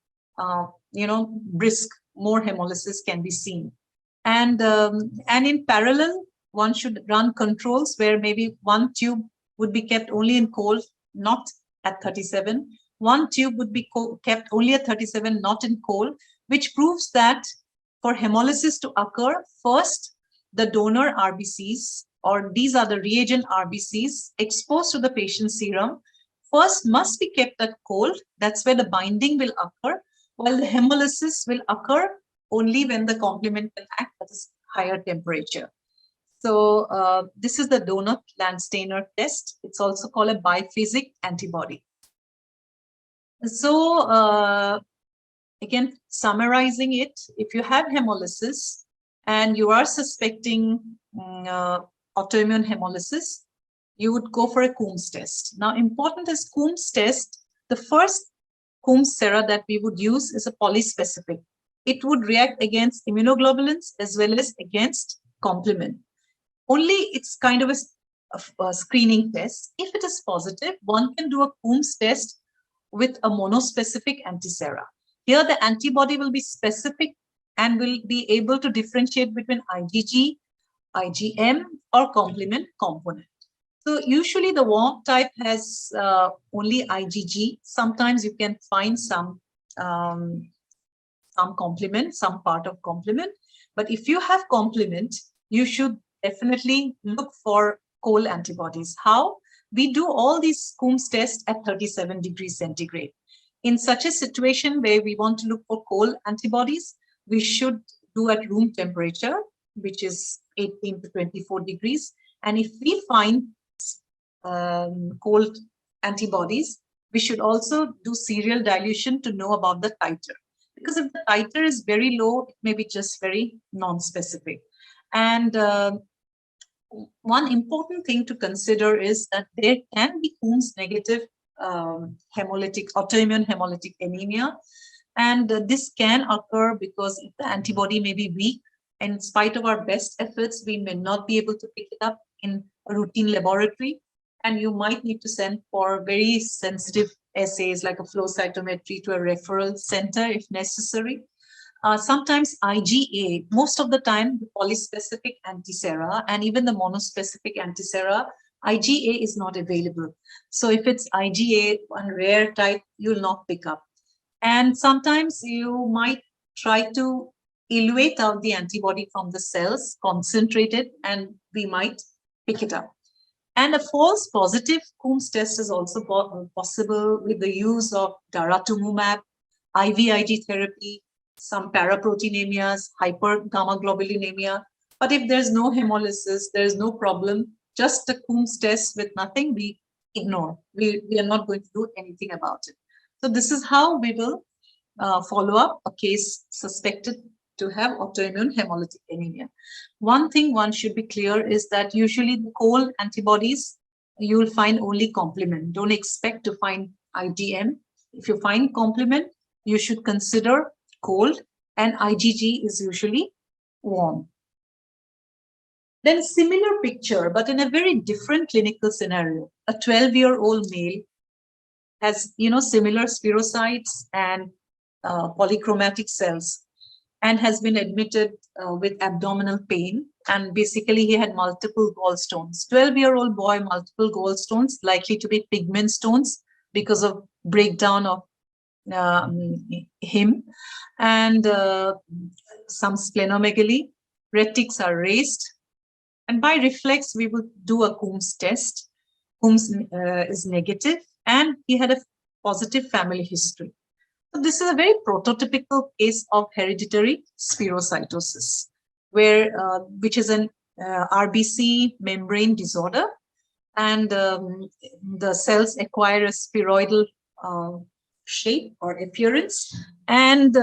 brisk. More hemolysis can be seen, and in parallel, one should run controls where maybe one tube would be kept only in cold, not at 37. One tube would be kept only at 37, not in cold, which proves that for hemolysis to occur, first the donor RBCs, or these are the reagent RBCs exposed to the patient's serum, first must be kept at cold. That's where the binding will occur, while the hemolysis will occur only when the complement can act at a higher temperature. So this is the donor Landsteiner test. It's also called a biphasic antibody. So again, summarizing it, if you have hemolysis and you are suspecting autoimmune hemolysis, you would go for a Coombs test. Now, important is Coombs test. The first Coombs sera that we would use is a polyspecific. It would react against immunoglobulins as well as against complement. Only it's kind of a screening test. If it is positive, one can do a Coombs test with a monospecific antisera. Here, the antibody will be specific and will be able to differentiate between IgG, IgM, or complement component. So usually the warm type has only IgG. Sometimes you can find some complement, some part of complement. But if you have complement, you should definitely look for cold antibodies. How? We do all these Coombs tests at 37 degrees centigrade. In such a situation where we want to look for cold antibodies, we should do at room temperature, which is 18 to 24 degrees. And if we find cold antibodies, we should also do serial dilution to know about the titer. Because if the titer is very low, it may be just very non-specific. And one important thing to consider is that there can be Coombs negative hemolytic, autoimmune hemolytic anemia. And this can occur because if the antibody may be weak, and in spite of our best efforts, we may not be able to pick it up in a routine laboratory. And you might need to send for very sensitive assays like a flow cytometry to a referral center if necessary. Sometimes IgA, most of the time, the polyspecific antisera and even the monospecific antisera, IgA is not available. So if it's IgA, one rare type, you'll not pick up. And sometimes you might try to eluate out the antibody from the cells, concentrate it, and we might pick it up. And a false positive Coombs test is also possible with the use of daratumumab, IVIG therapy, some paraproteinemias, hypergammaglobulinemia. But if there's no hemolysis, there's no problem, just a Coombs test with nothing, we ignore. We are not going to do anything about it. So this is how we will follow up a case suspected to have autoimmune hemolytic anemia. One thing one should be clear is that usually the cold antibodies, you will find only complement. Don't expect to find IgM. If you find complement, you should consider cold, and IgG is usually warm. Then similar picture, but in a very different clinical scenario. A 12-year-old male has, similar spirocytes and polychromatic cells, and has been admitted with abdominal pain. And basically, he had multiple gallstones. 12-year-old boy, multiple gallstones, likely to be pigment stones because of breakdown of him, and some splenomegaly. Retics are raised. And by reflex, we will do a Coombs test. Coombs is negative, and he had a positive family history. So this is a very prototypical case of hereditary spherocytosis, which is an RBC membrane disorder, and the cells acquire a spheroidal shape or appearance, and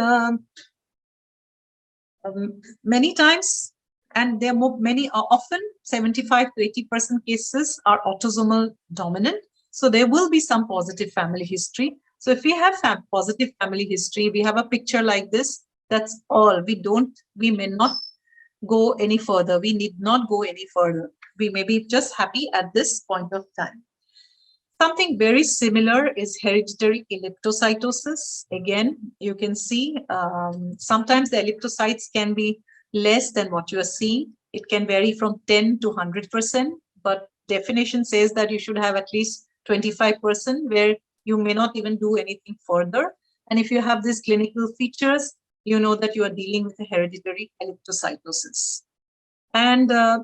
many times, and there are many, often 75 to 80% cases are autosomal dominant. So there will be some positive family history. So if we have positive family history, we have a picture like this, that's all. We may not go any further. We need not go any further. we may be just happy at this point of time. Something very similar is hereditary elliptocytosis. Again, you can see sometimes the elliptocytes can be less than what you are seeing. It can vary from 10 to 100%, but definition says that you should have at least 25%, where you may not even do anything further. And if you have these clinical features, you know that you are dealing with a hereditary elliptocytosis. And a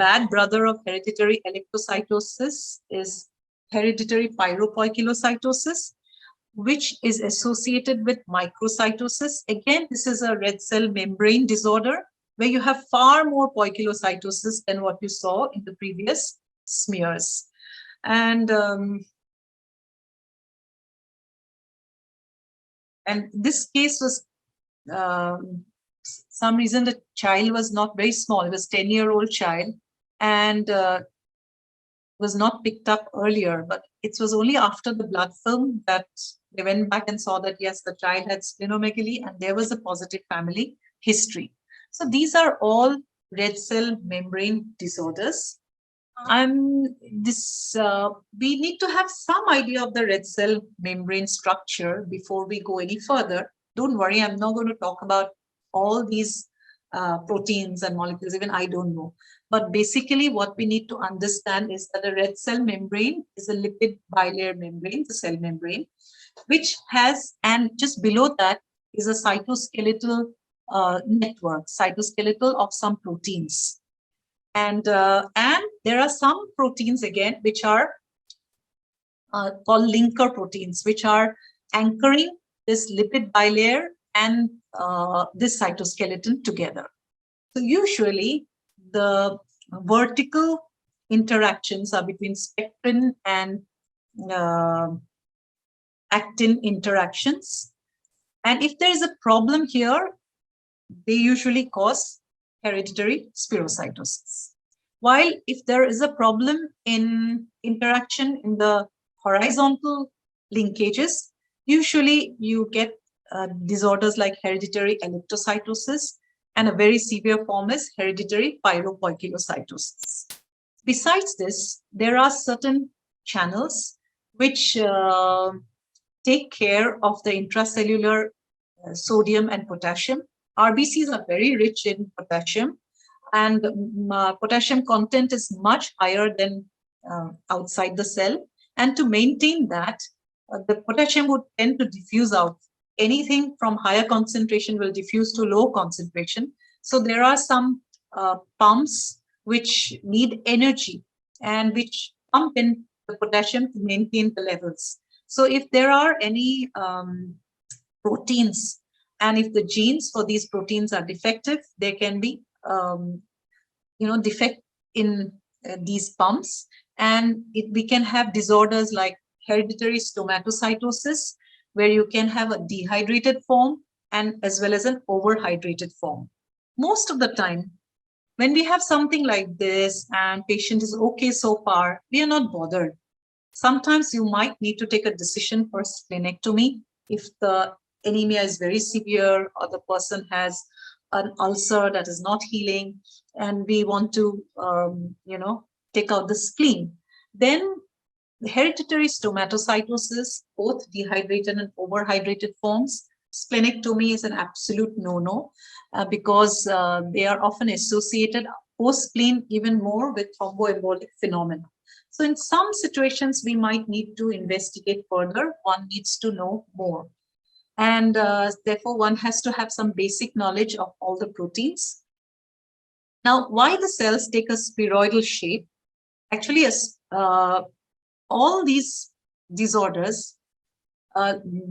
bad brother of hereditary elliptocytosis is hereditary pyropoikilocytosis, which is associated with microcytosis. Again, this is a red cell membrane disorder where you have far more poikilocytosis than what you saw in the previous smears. And this case was, some reason the child was not very small. It was a 10-year-old child and was not picked up earlier, but it was only after the blood film that they went back and saw that, yes, the child had splenomegaly and there was a positive family history. So these are all red cell membrane disorders. We need to have some idea of the red cell membrane structure before we go any further. Don't worry, I'm not going to talk about all these proteins and molecules, even I don't know. But basically what we need to understand is that a red cell membrane is a lipid bilayer membrane, the cell membrane, which has, and just below that is a cytoskeletal network, cytoskeletal of some proteins. And there are some proteins again, which are called linker proteins, which are anchoring this lipid bilayer and this cytoskeleton together. So usually the vertical interactions are between spectrin and actin interactions. And if there is a problem here, they usually cause hereditary spherocytosis. While if there is a problem in interaction in the horizontal linkages, usually you get disorders like hereditary elliptocytosis, and a very severe form is hereditary pyropoikilocytosis. Besides this, there are certain channels which take care of the intracellular sodium and potassium. RBCs are very rich in potassium, and potassium content is much higher than outside the cell. And to maintain that, the potassium would tend to diffuse out. Anything from higher concentration will diffuse to low concentration. So there are some pumps which need energy and which pump in the potassium to maintain the levels. So if there are any proteins, and if the genes for these proteins are defective, there can be defect in these pumps, and we can have disorders like hereditary stomatocytosis, where you can have a dehydrated form and as well as an overhydrated form. Most of the time, when we have something like this and patient is okay so far, we are not bothered. Sometimes you might need to take a decision for splenectomy if the anemia is very severe or the person has an ulcer that is not healing and we want to, take out the spleen. Then the hereditary stomatocytosis, both dehydrated and overhydrated forms, splenectomy is an absolute no-no because they are often associated post-spleen even more with thromboembolic phenomena. So in some situations, we might need to investigate further. One needs to know more. And therefore, one has to have some basic knowledge of all the proteins. Now, why the cells take a spheroidal shape? Actually, all these disorders,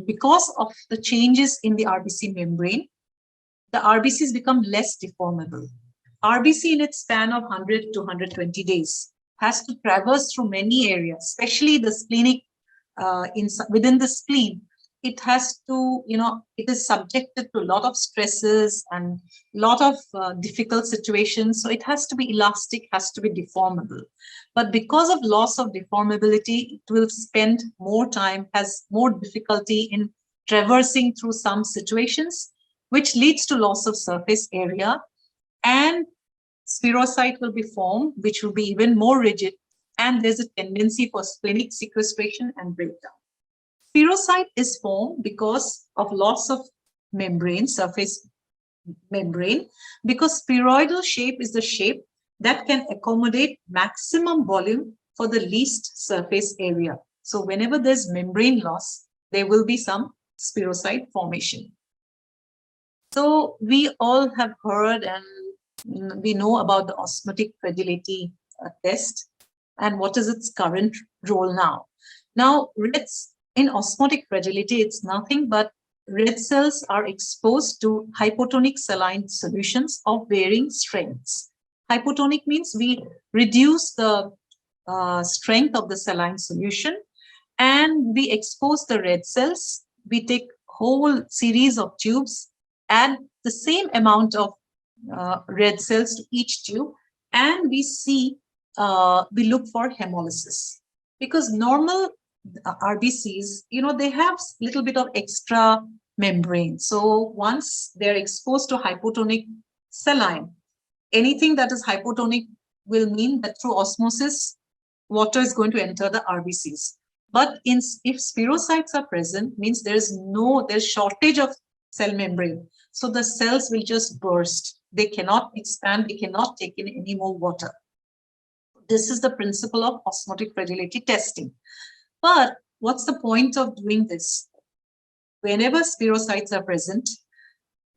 because of the changes in the RBC membrane, the RBCs become less deformable. RBC in its span of 100 to 120 days has to traverse through many areas, especially the splenic, within the spleen. It has to, it is subjected to a lot of stresses and a lot of difficult situations. So it has to be elastic, has to be deformable. But because of loss of deformability, it will spend more time, has more difficulty in traversing through some situations, which leads to loss of surface area. And spherocyte will be formed, which will be even more rigid, and there's a tendency for splenic sequestration and breakdown. Spherocyte is formed because of loss of membrane, surface membrane, because spheroidal shape is the shape that can accommodate maximum volume for the least surface area. So whenever there's membrane loss, there will be some spherocyte formation. So we all have heard and we know about the osmotic fragility test and what is its current role now. Now, in osmotic fragility, it's nothing but red cells are exposed to hypotonic saline solutions of varying strengths. Hypotonic means we reduce the strength of the saline solution and we expose the red cells. We take whole series of tubes, add the same amount of red cells to each tube, and we look for hemolysis. Because normal RBCs, they have a little bit of extra membrane. So once they're exposed to hypotonic saline, anything that is hypotonic will mean that through osmosis, water is going to enter the RBCs. But if spherocytes are present, means there's shortage of cell membrane. So the cells will just burst. They cannot expand. They cannot take in any more water. This is the principle of osmotic fragility testing. But what's the point of doing this? Whenever spherocytes are present,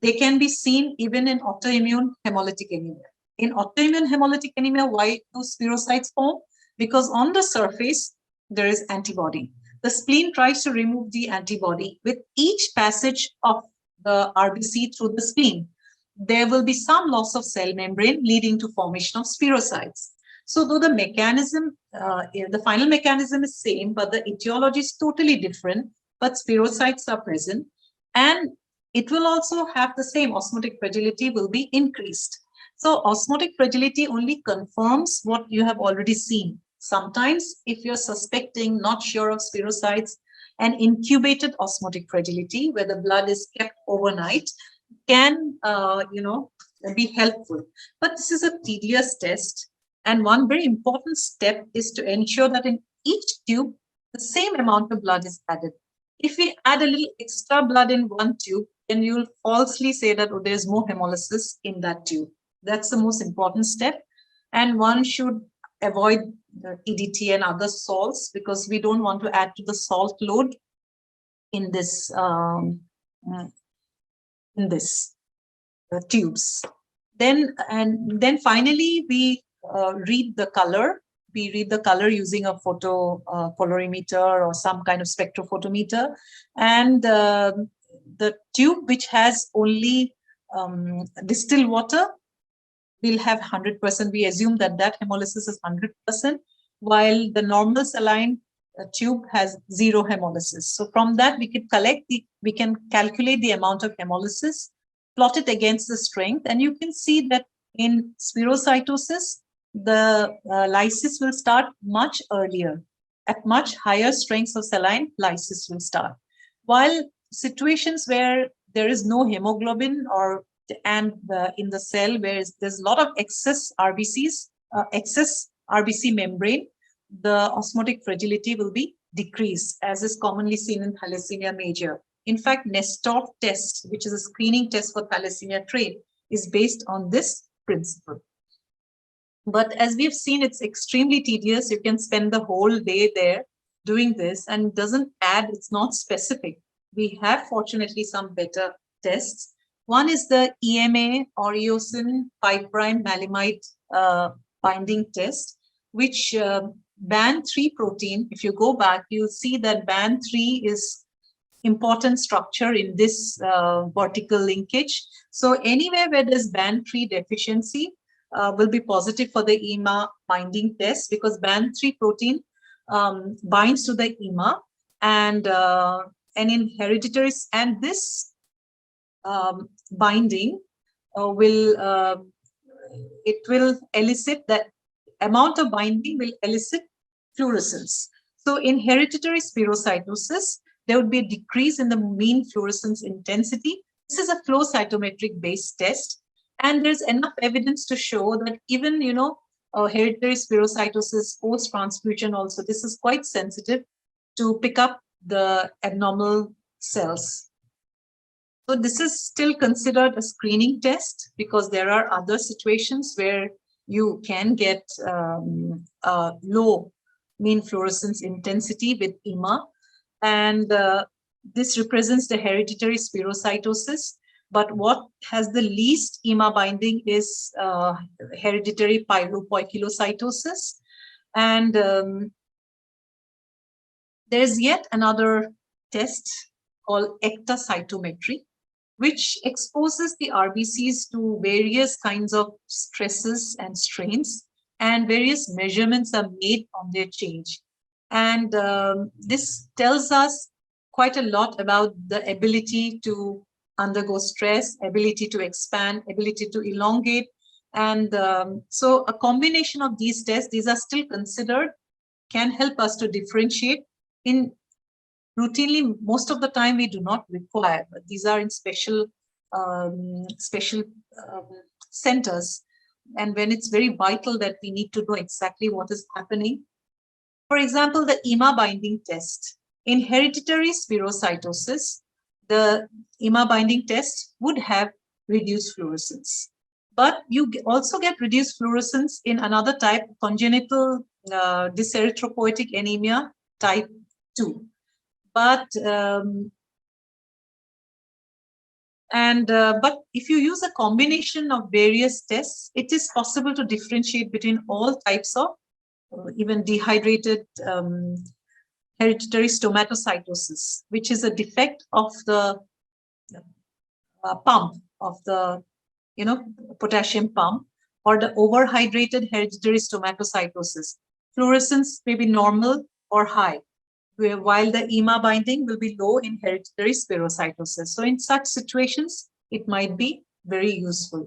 they can be seen even in autoimmune hemolytic anemia. In autoimmune hemolytic anemia, why do spherocytes form? Because on the surface, there is antibody. The spleen tries to remove the antibody. With each passage of the RBC through the spleen, there will be some loss of cell membrane leading to formation of spherocytes. So though the mechanism, the final mechanism is same, but the etiology is totally different, but spherocytes are present. And it will also have the same osmotic fragility will be increased. So osmotic fragility only confirms what you have already seen. Sometimes if you're suspecting, not sure of spherocytes, an incubated osmotic fragility where the blood is kept overnight can, be helpful. But this is a tedious test. And one very important step is to ensure that in each tube, the same amount of blood is added. If we add a little extra blood in one tube, then you'll falsely say that there's more hemolysis in that tube. That's the most important step. And one should avoid EDT and other salts because we don't want to add to the salt load in this tubes. Then finally we read the color. We read the color using a photo colorimeter or some kind of spectrophotometer, and the tube which has only distilled water will have 100%. We assume that hemolysis is 100%, while the normal saline tube has 0 hemolysis. So from that we can calculate the amount of hemolysis, plot it against the strength, and you can see that in spherocytosis, the lysis will start much earlier. At much higher strengths of saline, lysis will start. While situations where there is no hemoglobin in the cell where there's a lot of excess RBCs, excess RBC membrane, the osmotic fragility will be decreased, as is commonly seen in thalassemia major. In fact, Nestor test, which is a screening test for thalassemia trait, is based on this principle. But as we've seen, it's extremely tedious. You can spend the whole day there doing this, and it doesn't add, it's not specific. We have fortunately some better tests. One is the EMA or eosin 5' malimide binding test, which band-3 protein, if you go back, you'll see that band-3 is important structure in this vertical linkage. So anywhere where there's band-3 deficiency will be positive for the EMA binding test, because band-3 protein binds to the EMA, and in hereditary, and this binding will elicit, that amount of binding will elicit fluorescence. So in hereditary spherocytosis, there would be a decrease in the mean fluorescence intensity. This is a flow cytometric based test, And there's enough evidence to show that even, hereditary spherocytosis post-transfusion also, this is quite sensitive to pick up the abnormal cells. So this is still considered a screening test because there are other situations where you can get a low mean fluorescence intensity with EMA. And this represents the hereditary spherocytosis. But what has the least EMA binding is hereditary pyropoikilocytosis. And there's yet another test called ectocytometry, which exposes the RBCs to various kinds of stresses and strains, and various measurements are made on their change. And this tells us quite a lot about the ability to undergo stress, ability to expand, ability to elongate. And so a combination of these tests, these are still considered, can help us to differentiate. In routinely, most of the time we do not require, but these are in special centers. And when it's very vital that we need to know exactly what is happening. For example, the EMA binding test. In hereditary spherocytosis, the EMA binding test would have reduced fluorescence. But you also get reduced fluorescence in another type, congenital dyserythropoietic anemia type 2. But if you use a combination of various tests, it is possible to differentiate between all types of even dehydrated hereditary stomatocytosis, which is a defect of the pump of the potassium pump, or the overhydrated hereditary stomatocytosis. Fluorescence may be normal or high, while the EMA binding will be low in hereditary spherocytosis. So in such situations, it might be very useful.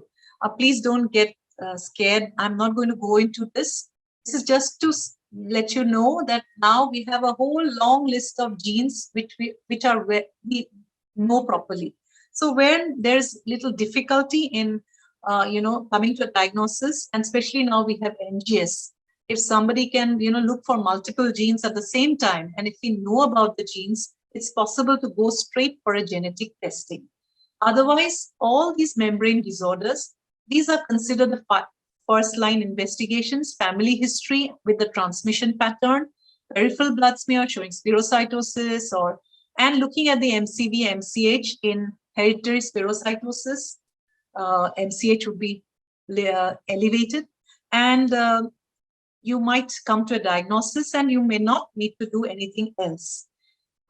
Please don't get scared. I'm not going to go into this. This is just to let you know that now we have a whole long list of genes which we know properly. So when there's little difficulty in coming to a diagnosis, and especially now we have NGS, if somebody can look for multiple genes at the same time, and if we know about the genes, it's possible to go straight for a genetic testing. Otherwise, all these membrane disorders, these are considered the first line investigations, family history with the transmission pattern, peripheral blood smear showing spherocytosis, and looking at the MCV, MCH in hereditary spherocytosis. MCH would be elevated, and you might come to a diagnosis and you may not need to do anything else.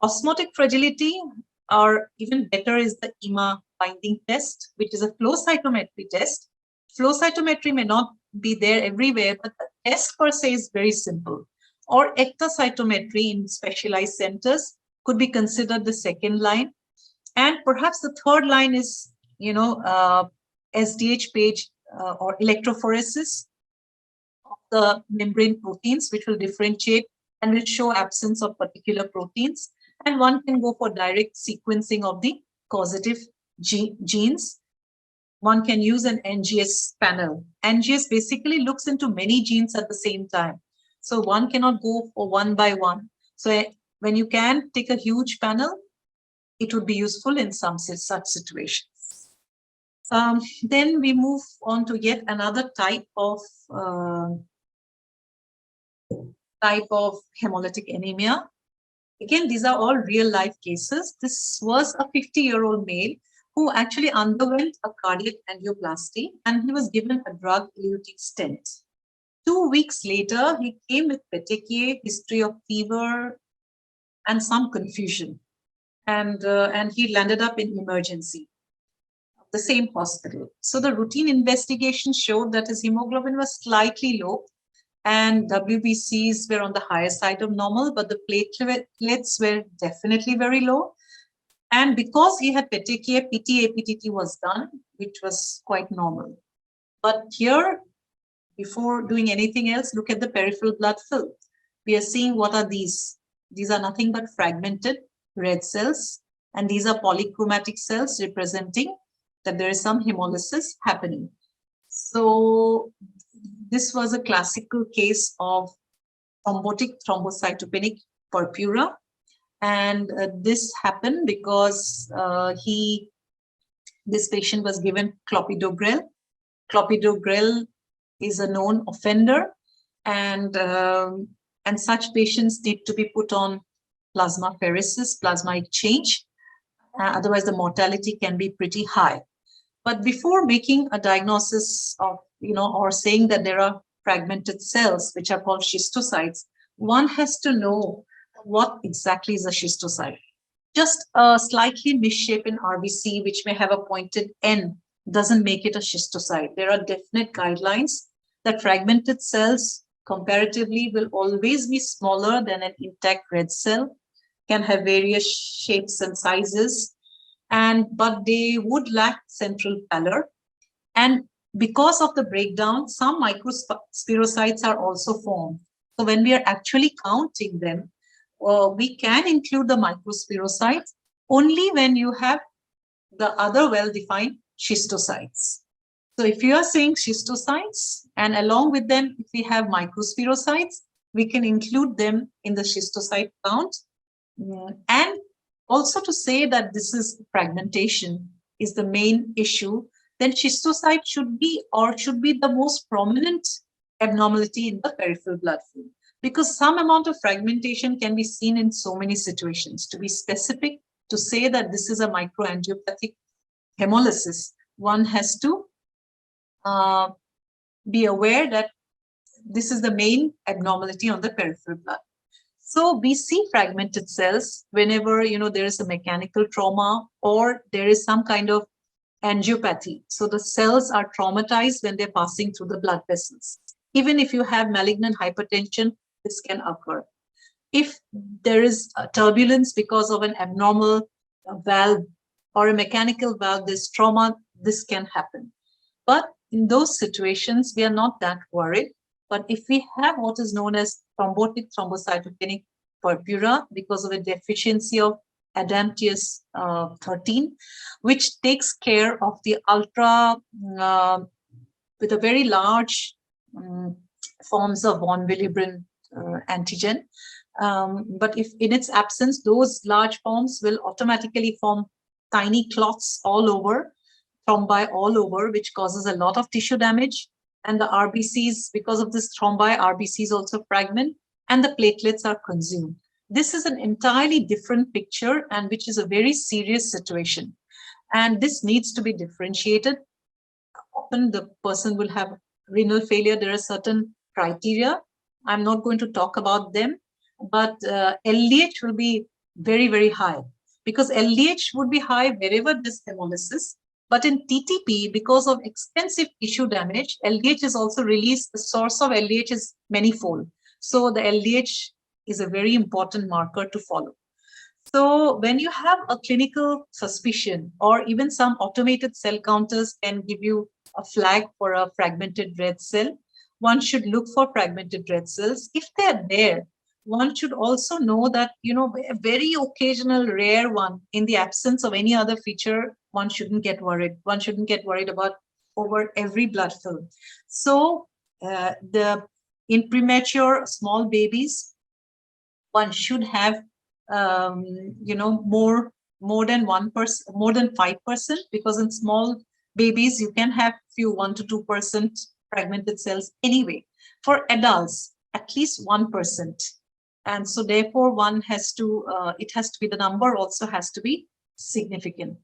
Osmotic fragility, or even better, is the EMA binding test, which is a flow cytometry test. Flow cytometry may not be there everywhere, but the test per se is very simple. Or ectocytometry in specialized centers could be considered the second line. And perhaps the third line is, SDH page or electrophoresis of the membrane proteins, which will differentiate and will show absence of particular proteins. And one can go for direct sequencing of the causative genes. One can use an NGS panel. NGS basically looks into many genes at the same time. So one cannot go for one by one. So when you can take a huge panel, it would be useful in some such situations. Then we move on to yet another type of hemolytic anemia. Again, these are all real life cases. This was a 50-year-old male who actually underwent a cardiac angioplasty, and he was given a drug-eluting stent. 2 weeks later, he came with petechiae, history of fever, and some confusion. And he landed up in emergency, the same hospital. So the routine investigation showed that his hemoglobin was slightly low, and WBCs were on the higher side of normal, but the platelets were definitely very low. And because he had petechiae, PT-APTT was done, which was quite normal. But here, before doing anything else, look at the peripheral blood film. We are seeing what are these. These are nothing but fragmented red cells, and these are polychromatic cells representing that there is some hemolysis happening. So this was a classical case of thrombotic thrombocytopenic purpura. And this happened because this patient was given clopidogrel. Clopidogrel is a known offender, and such patients need to be put on plasmapheresis, plasma exchange. Otherwise, the mortality can be pretty high. But before making a diagnosis of, or saying that there are fragmented cells, which are called schistocytes, one has to know what exactly is a schistocyte. Just a slightly misshapen RBC, which may have a pointed N, doesn't make it a schistocyte. There are definite guidelines that fragmented cells comparatively will always be smaller than an intact red cell, can have various shapes and sizes, but they would lack central pallor. And because of the breakdown, some microspirocytes are also formed. So when we are actually counting them, we can include the microspirocytes only when you have the other well-defined schistocytes. So if you are saying schistocytes, and along with them, if we have microspirocytes, we can include them in the schistocyte count. And also to say that this is fragmentation is the main issue, then schistocyte should be the most prominent abnormality in the peripheral blood flow, because some amount of fragmentation can be seen in so many situations. To be specific, to say that this is a microangiopathic hemolysis, one has to be aware that this is the main abnormality on the peripheral blood. So we see fragmented cells whenever there is a mechanical trauma or there is some kind of angiopathy. So the cells are traumatized when they're passing through the blood vessels. Even if you have malignant hypertension, this can occur. If there is turbulence because of an abnormal valve or a mechanical valve, this trauma, this can happen. But in those situations, we are not that worried. But if we have what is known as thrombotic thrombocytopenic purpura because of a deficiency of adamantase 13, which takes care of the ultra with a very large forms of von Willebrand antigen. But if in its absence, those large forms will automatically form tiny clots all over, thrombi all over, which causes a lot of tissue damage. And the RBCs, because of this thrombi, RBCs also fragment and the platelets are consumed. This is an entirely different picture and which is a very serious situation. And this needs to be differentiated. Often the person will have renal failure. There are certain criteria. I'm not going to talk about them, but LDH will be very, very high because LDH would be high wherever this hemolysis. But in TTP, because of extensive tissue damage, LDH is also released. The source of LDH is manifold. So the LDH is a very important marker to follow. So when you have a clinical suspicion or even some automated cell counters can give you a flag for a fragmented red cell, one should look for fragmented red cells. If they're there, one should also know that, a very occasional rare one in the absence of any other feature, one shouldn't get worried. One shouldn't get worried about over every blood film. So in premature small babies, one should have, more than 1%, more than 5%, because in small babies, you can have 1 to 2% fragmented cells anyway. For adults, at least 1%. And so therefore one has to, the number also has to be significant.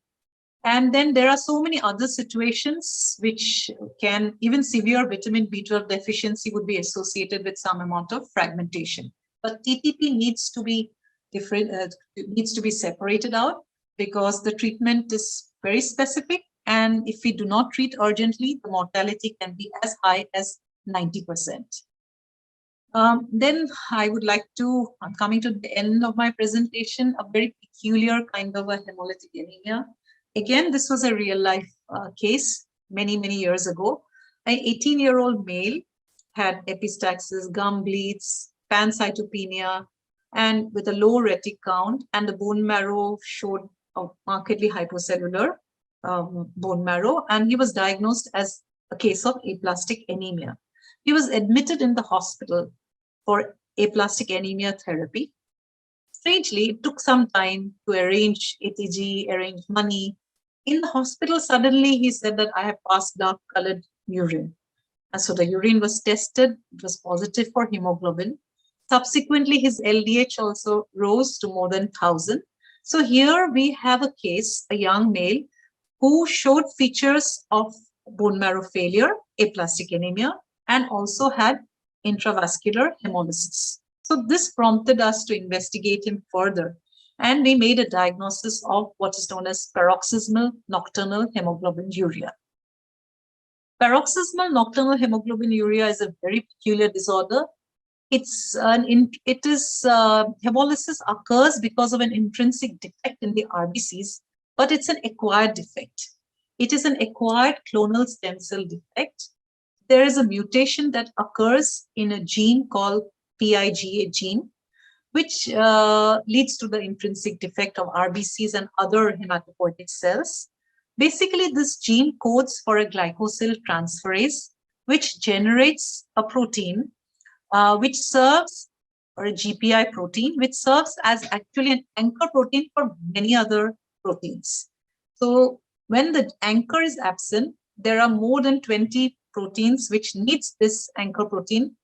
And then there are so many other situations which can, even severe vitamin B12 deficiency would be associated with some amount of fragmentation. But TTP needs to be different, needs to be separated out because the treatment is very specific. And if we do not treat urgently, the mortality can be as high as 90%. Then I would like to, I'm coming to the end of my presentation, a very peculiar kind of a hemolytic anemia. Again, this was a real life case many, many years ago. An 18-year-old male had epistaxis, gum bleeds, pancytopenia, and with a low retic count, and the bone marrow showed a markedly hypocellular bone marrow, and he was diagnosed as a case of aplastic anemia. He was admitted in the hospital for aplastic anemia therapy. Strangely, it took some time to arrange ATG, arrange money. In the hospital, suddenly he said that I have passed dark-colored urine. And so the urine was tested. It was positive for hemoglobin. Subsequently, his LDH also rose to more than 1,000. So here we have a case, a young male, who showed features of bone marrow failure, aplastic anemia, and also had intravascular hemolysis. So this prompted us to investigate him further, and we made a diagnosis of what is known as paroxysmal nocturnal hemoglobinuria. Paroxysmal nocturnal hemoglobinuria is a very peculiar disorder. Hemolysis occurs because of an intrinsic defect in the RBCs, but it's an acquired defect. It is an acquired clonal stem cell defect. There is a mutation that occurs in a gene called PIGA gene, which leads to the intrinsic defect of RBCs and other hematopoietic cells. Basically, this gene codes for a glycosyl transferase, which generates a protein which serves, or a GPI protein, which serves as actually an anchor protein for many other proteins. So when the anchor is absent, there are more than 20 proteins which needs this anchor protein.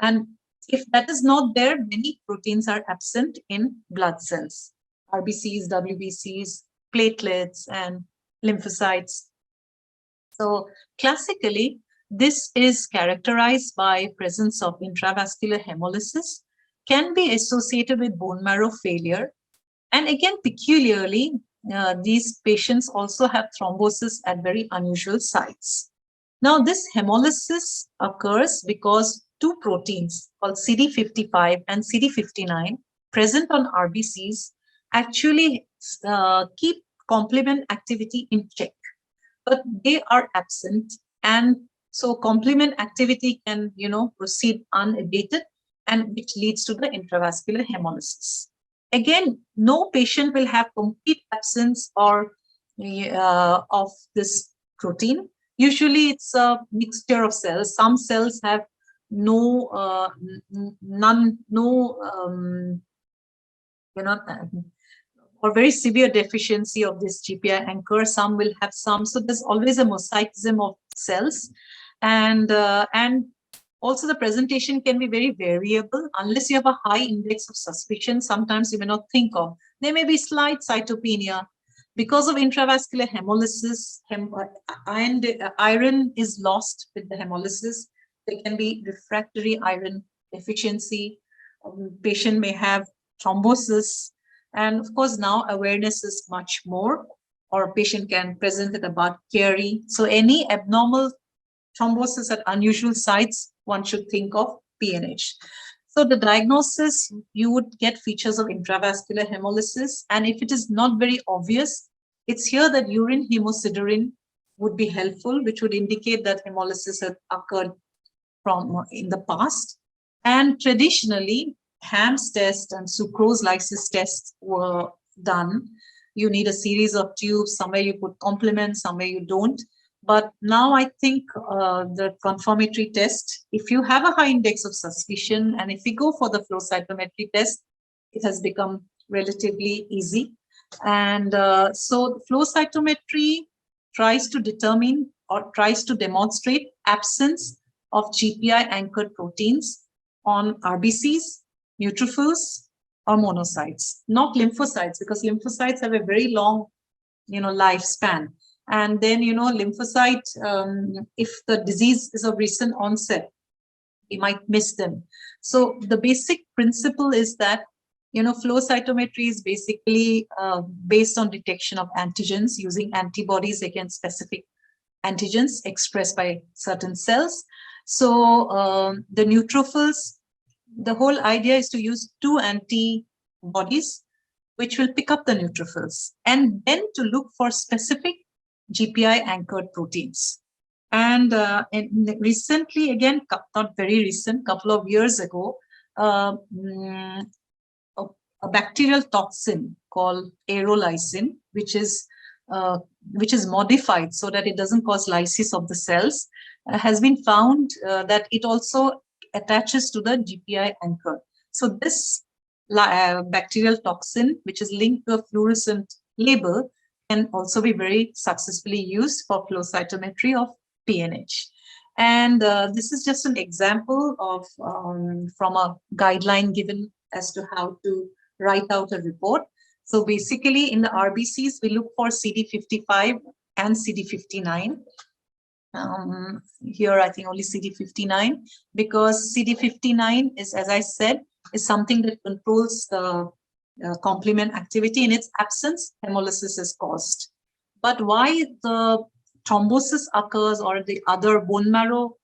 And if that is not there, many proteins are absent in blood cells, RBCs, WBCs, platelets, and lymphocytes. So classically, this is characterized by presence of intravascular hemolysis, can be associated with bone marrow failure. And again, peculiarly, these patients also have thrombosis at very unusual sites. Now, this hemolysis occurs because two proteins called CD55 and CD59 present on RBCs actually keep complement activity in check, but they are absent, and so complement activity can, proceed unabated, and which leads to the intravascular hemolysis. Again, no patient will have complete absence or of this protein. Usually, it's a mixture of cells. Some cells have or very severe deficiency of this GPI anchor. Some will have some. So there's always a mosaicism of cells, and also the presentation can be very variable. Unless you have a high index of suspicion, sometimes you may not think of. There may be slight cytopenia. Because of intravascular hemolysis, iron is lost with the hemolysis. There can be refractory iron deficiency. Patient may have thrombosis. And of course, now awareness is much more, or patient can present it about Chiari. So any abnormal thrombosis at unusual sites, one should think of PNH. So the diagnosis, you would get features of intravascular hemolysis. And if it is not very obvious, it's here that urine hemosiderin would be helpful, which would indicate that hemolysis had occurred from in the past. And traditionally, Ham's test and sucrose lysis tests were done. You need a series of tubes. Somewhere you put complement, somewhere you don't. But now I think the confirmatory test, if you have a high index of suspicion, and if we go for the flow cytometry test, it has become relatively easy. And so flow cytometry tries to determine or tries to demonstrate absence of GPI anchored proteins on RBCs, neutrophils, or monocytes, not lymphocytes, because lymphocytes have a very long, lifespan. And then, lymphocyte, if the disease is of recent onset, we might miss them. So the basic principle is that, flow cytometry is basically based on detection of antigens using antibodies against specific antigens expressed by certain cells. So the neutrophils, the whole idea is to use two antibodies which will pick up the neutrophils and then to look for specific GPI anchored proteins. And recently, again, not very recent, couple of years ago, a bacterial toxin called aerolysin, which is modified so that it doesn't cause lysis of the cells, has been found that it also attaches to the GPI anchor. So this bacterial toxin, which is linked to a fluorescent label, can also be very successfully used for flow cytometry of PNH. And this is just an example of from a guideline given as to how to write out a report. So basically in the RBCs, we look for CD55 and CD59. Here, I think only CD59, because CD59 is, as I said, is something that controls the complement activity. In its absence, hemolysis is caused. But why the thrombosis occurs or the other bone marrow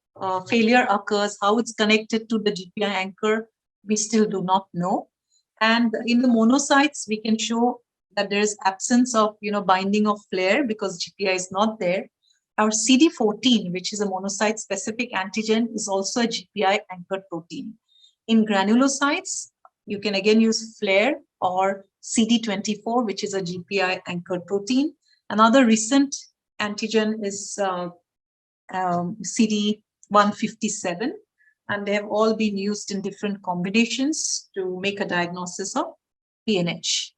failure occurs, how it's connected to the GPI anchor, we still do not know. And in the monocytes, we can show that there is absence of binding of flare because GPI is not there. Our CD14, which is a monocyte-specific antigen, is also a GPI anchored protein. In granulocytes, you can again use flare or CD24, which is a GPI anchored protein. Another recent antigen is CD157, and they have all been used in different combinations to make a diagnosis of PNH.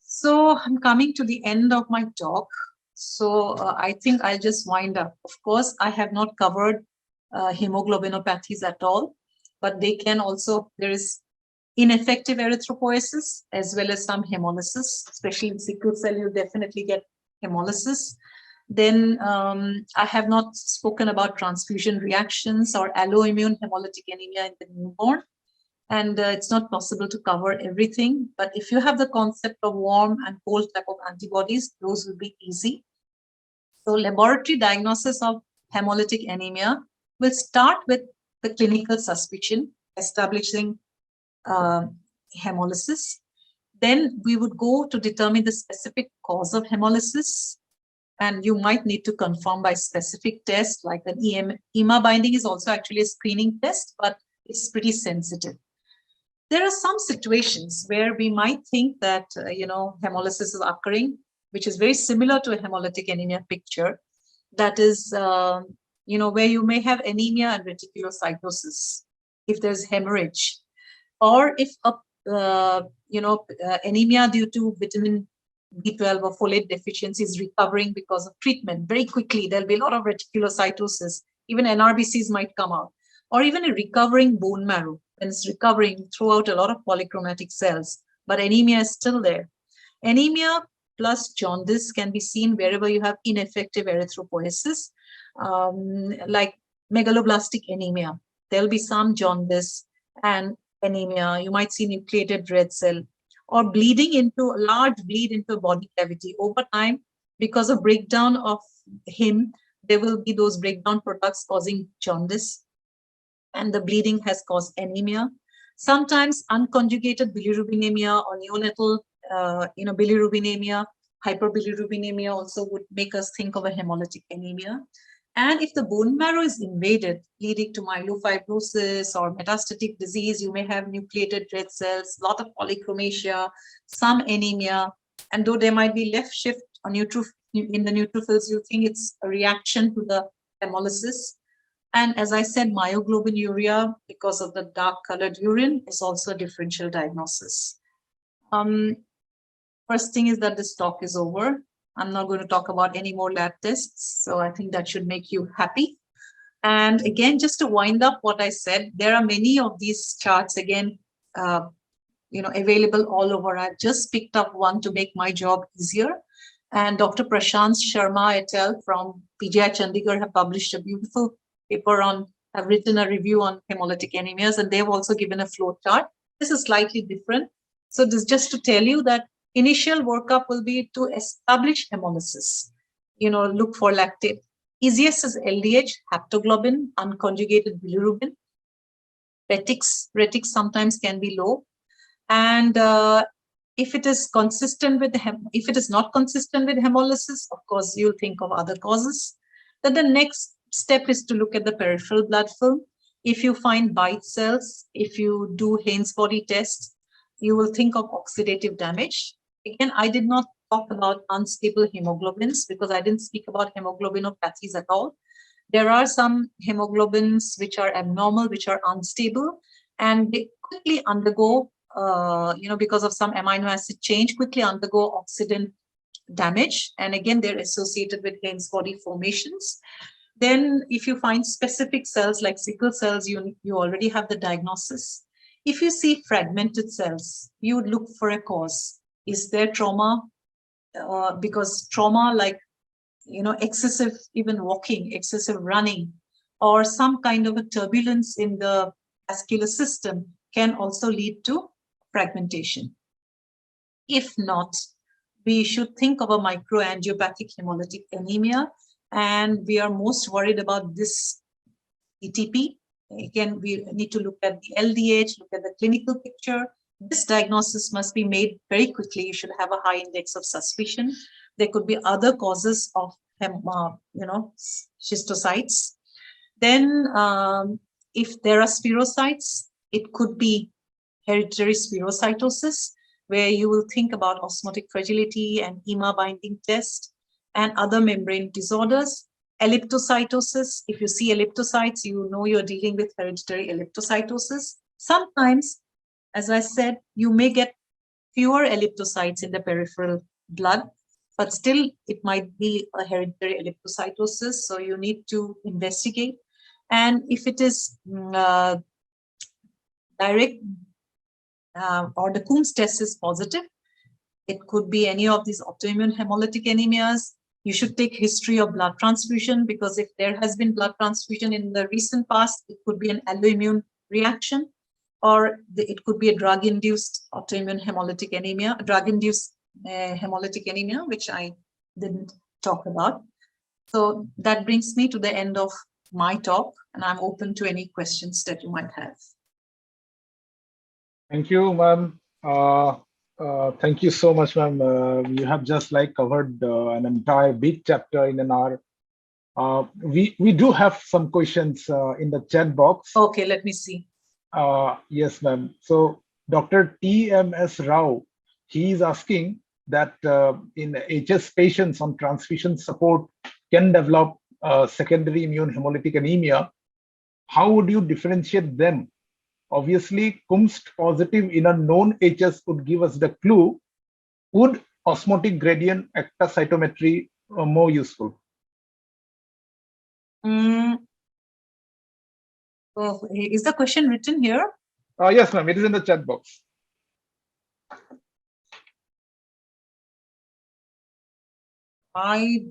So I'm coming to the end of my talk. So I think I'll just wind up. Of course, I have not covered hemoglobinopathies at all, but they can also, there is ineffective erythropoiesis as well as some hemolysis, especially in sickle cell, you definitely get hemolysis. Then I have not spoken about transfusion reactions or alloimmune hemolytic anemia in the newborn. And it's not possible to cover everything. But if you have the concept of warm and cold type of antibodies, those will be easy. So laboratory diagnosis of hemolytic anemia will start with the clinical suspicion, establishing hemolysis. Then we would go to determine the specific cause of hemolysis. And you might need to confirm by specific tests, like an EMA binding is also actually a screening test, but it's pretty sensitive. There are some situations where we might think that, hemolysis is occurring, which is very similar to a hemolytic anemia picture. That is, where you may have anemia and reticulocytosis, if there's hemorrhage, or if anemia due to vitamin B12 or folate deficiency is recovering because of treatment very quickly. There'll be a lot of reticulocytosis. Even NRBCs might come out, or even a recovering bone marrow. And it's recovering throughout a lot of polychromatic cells, but anemia is still there. Anemia plus jaundice can be seen wherever you have ineffective erythropoiesis, like megaloblastic anemia. There'll be some jaundice and anemia. You might see nucleated red cell or bleeding into a large bleed into a body cavity. Over time, because of breakdown of heme, there will be those breakdown products causing jaundice, and the bleeding has caused anemia. Sometimes unconjugated bilirubinemia or neonatal, bilirubinemia, hyperbilirubinemia also would make us think of a hemolytic anemia. And if the bone marrow is invaded, leading to myelofibrosis or metastatic disease, you may have nucleated red cells, a lot of polychromasia, some anemia. And though there might be left shift on in the neutrophils, you think it's a reaction to the hemolysis. And as I said, myoglobinuria, because of the dark colored urine, is also a differential diagnosis. First thing is that this talk is over. I'm not going to talk about any more lab tests. So I think that should make you happy. And again, just to wind up what I said, there are many of these charts, again, available all over. I've just picked up one to make my job easier. And Dr. Prashant Sharma et al. From PGI Chandigarh have published a beautiful paper have written a review on hemolytic anemias, and they've also given a flow chart. This is slightly different. So this is just to tell you that initial workup will be to establish hemolysis. Look for lactate. Easiest is LDH, haptoglobin, unconjugated bilirubin. Retics sometimes can be low. And if it is consistent with if it is not consistent with hemolysis, of course, you'll think of other causes. Then the next step is to look at the peripheral blood film. If you find bite cells, if you do Haynes body tests, you will think of oxidative damage. Again, I did not talk about unstable hemoglobins because I didn't speak about hemoglobinopathies at all. There are some hemoglobins which are abnormal, which are unstable, and they quickly undergo, because of some amino acid change, quickly undergo oxidant damage. And again, they're associated with Haines body formations. Then if you find specific cells like sickle cells, you already have the diagnosis. If you see fragmented cells, you would look for a cause. Is there trauma? Because trauma, like excessive even walking, excessive running, or some kind of a turbulence in the vascular system can also lead to fragmentation. If not, we should think of a microangiopathic hemolytic anemia, and we are most worried about this ETP. Again, we need to look at the LDH, look at the clinical picture. This diagnosis must be made very quickly. You should have a high index of suspicion. There could be other causes of schistocytes. Then if there are spirocytes, it could be hereditary spirocytosis, where you will think about osmotic fragility and EMA binding test and other membrane disorders. Elliptocytosis, if you see elliptocytes, you know you're dealing with hereditary elliptocytosis. Sometimes, as I said, you may get fewer elliptocytes in the peripheral blood, but still it might be a hereditary elliptocytosis, so you need to investigate. And if it is direct or the Coombs test is positive, it could be any of these autoimmune hemolytic anemias. You should take history of blood transfusion, because if there has been blood transfusion in the recent past, it could be an alloimmune reaction, or it could be a drug-induced autoimmune hemolytic anemia, drug-induced hemolytic anemia, which I didn't talk about. So that brings me to the end of my talk, and I'm open to any questions that you might have. Thank you, ma'am. Thank you so much, ma'am. You have just covered an entire big chapter in an hour. We do have some questions in the chat box. Okay, let me see. Yes, ma'am. So Dr. TMS Rao, he is asking that in HS patients on transfusion support can develop secondary immune hemolytic anemia. How would you differentiate them? Obviously, Coombs positive in a known HS would give us the clue. Would osmotic gradient ACTA cytometry more useful? Oh, is the question written here? Yes, ma'am. It is in the chat box. I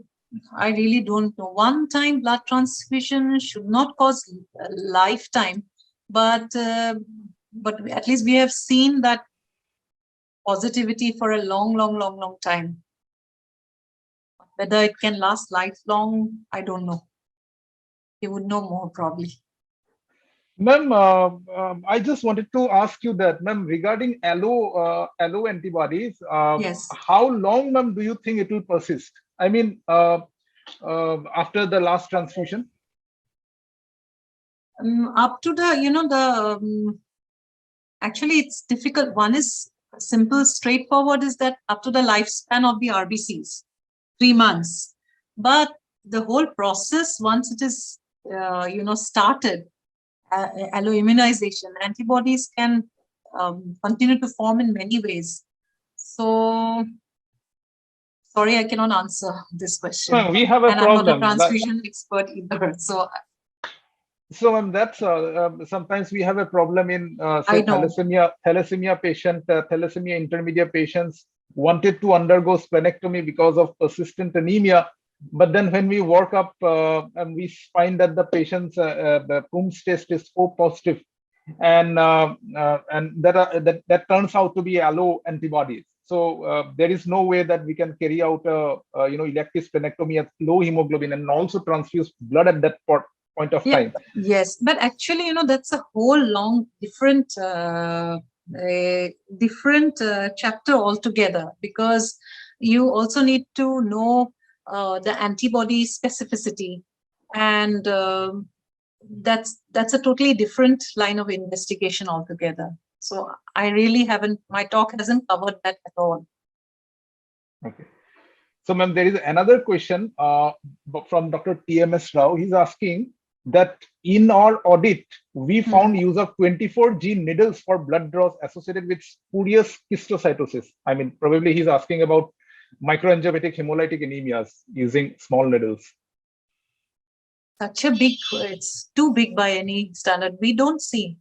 really don't know. One-time blood transfusion should not cause a lifetime, but at least we have seen that positivity for a long time. Whether it can last lifelong, I don't know. You would know more probably. Ma'am, I just wanted to ask you that, ma'am, regarding allo antibodies, yes. How long, ma'am, do you think it will persist? I mean, after the last transfusion? Up to the, actually it's difficult. One is simple, straightforward, is that up to the lifespan of the RBCs, 3 months. But the whole process, once it is, started, alloimmunization, antibodies can continue to form in many ways. So, sorry, I cannot answer this question. No, we have a and problem. I'm not a transfusion expert either. So that's sometimes we have a problem in say thalassemia patient, thalassemia intermediate patients wanted to undergo splenectomy because of persistent anemia. But then when we work up and we find that the patient's the Coombs test is O positive, and that turns out to be allo antibodies. So there is no way that we can carry out a elective splenectomy at low hemoglobin and also transfuse blood at that point of time. Yes, but actually, that's a whole long different chapter altogether, because you also need to know the antibody specificity, and that's a totally different line of investigation altogether. So I really haven't, my talk hasn't covered that at all. Okay. So, ma'am, there is another question from Dr. TMS Rao. He's asking that in our audit, we found use of 24 gene needles for blood draws associated with spurious histiocytosis. I mean, probably he's asking about microangiopathic hemolytic anemias using small needles. Such a big, it's too big by any standard. We don't see.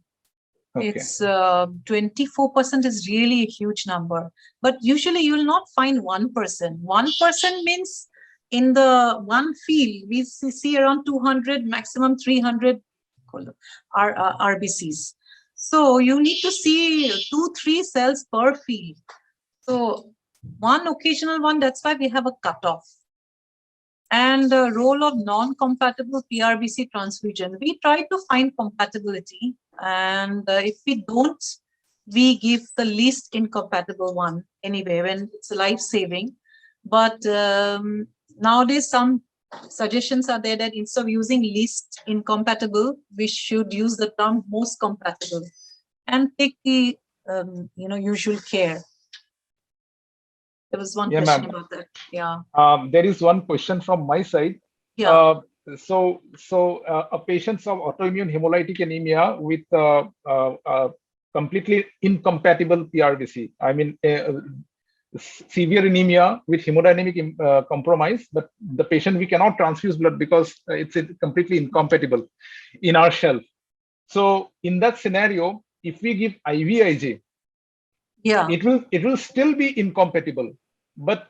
Okay. It's 24% is really a huge number. But usually you will not find 1%. 1% means in the one field, we see around 200, maximum 300 RBCs. So you need to see 2-3 cells per field. So one occasional one, that's why we have a cutoff. And the role of non-compatible PRBC transfusion. We try to find compatibility. And if we don't, we give the least incompatible one anyway, when it's life-saving. But nowadays, some suggestions are there that instead of using least incompatible, we should use the term most compatible and take the usual care. There was one question about that. Yeah. There is one question from my side. Yeah. So a patient of autoimmune hemolytic anemia with completely incompatible PRBC. I mean, severe anemia with hemodynamic compromise, but the patient, we cannot transfuse blood because it's completely incompatible in our shelf. So in that scenario, if we give IVIG, yeah, it will still be incompatible. But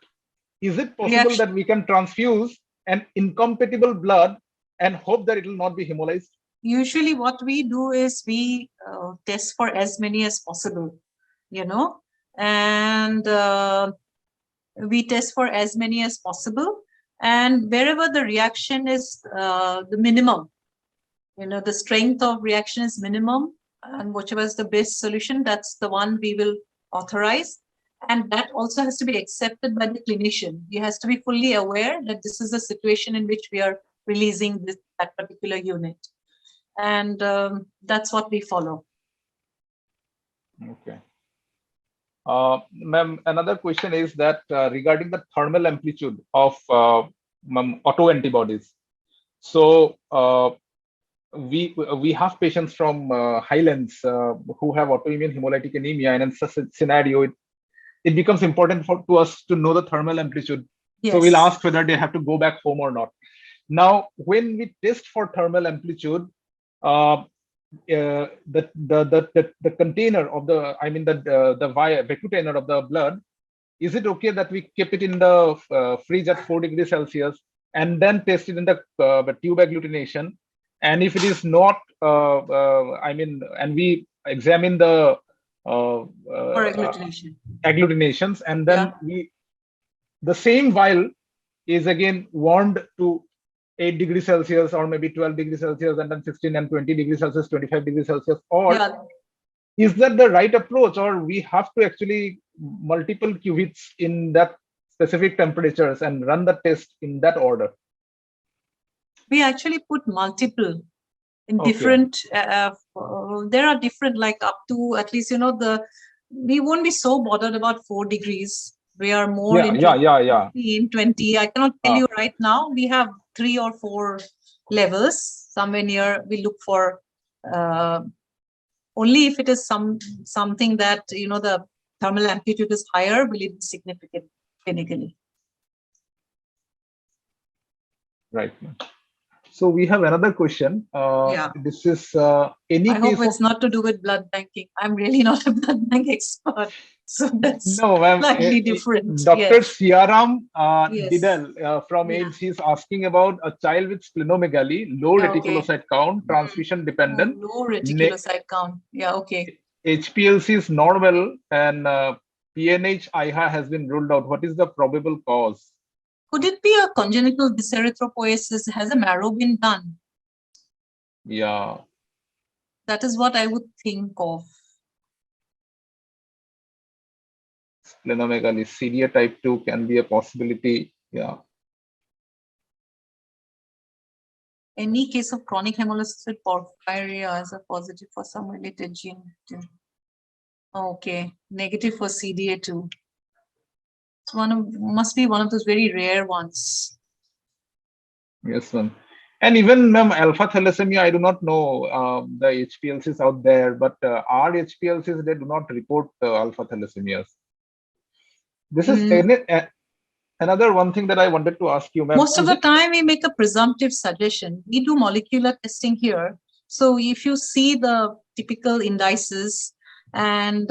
is it possible that we can transfuse an incompatible blood and hope that it will not be hemolyzed? Usually what we do is we test for as many as possible, and we test for as many as possible. And wherever the reaction is the minimum, the strength of reaction is minimum, and whichever is the best solution, that's the one we will authorize. And that also has to be accepted by the clinician. He has to be fully aware that this is the situation in which we are releasing that particular unit. And that's what we follow. Okay. Ma'am, another question is that regarding the thermal amplitude of autoantibodies. So we have patients from Highlands who have autoimmune hemolytic anemia, and in such a scenario, it becomes important to us to know the thermal amplitude. Yes. So we'll ask whether they have to go back home or not. Now, when we test for thermal amplitude, the container of the, I mean the vacutainer of the blood, is it okay that we keep it in the fridge at 4 degrees Celsius and then test it in the tube agglutination? And if it is not, and we examine the agglutinations, and then the same vial is again warmed to 8 degrees Celsius or maybe 12 degrees Celsius, and then 16 and 20 degrees Celsius, 25 degrees Celsius, or is that the right approach, or we have to actually multiple qubits in that specific temperatures and run the test in that order? We actually put multiple in different, there are different, like up to at least, we won't be so bothered about 4 degrees. We are more into 15, 20. I cannot tell you right now. We have 3 or 4 levels somewhere near. We look for only if it is something that, the thermal amplitude is higher, will it be significant clinically. Right. So we have another question. This is any I hope it's not to do with blood banking. I'm really not a blood bank expert, so that's slightly different. Dr. Siaram Didal from AIDS, he's asking about a child with splenomegaly, low reticulocyte count, transfusion dependent. Low reticulocyte count. Yeah, okay. HPLC is normal, and PNH IHA has been ruled out. What is the probable cause? Could it be a congenital dyserythropoiesis? Has a marrow been done? Yeah. That is what I would think of. Splenomegaly, CDA type 2 can be a possibility. Yeah. Any case of chronic hemolysis with porphyria as a positive for some related gene. Okay, negative for CDA2. It's must be one of those very rare ones. Yes, ma'am. And even, ma'am, alpha thalassemia, I do not know the HPLCs out there, but our HPLCs, they do not report alpha thalassemias. This is another one thing that I wanted to ask you, ma'am. Most of the time, we make a presumptive suggestion. We do molecular testing here. So if you see the typical indices and,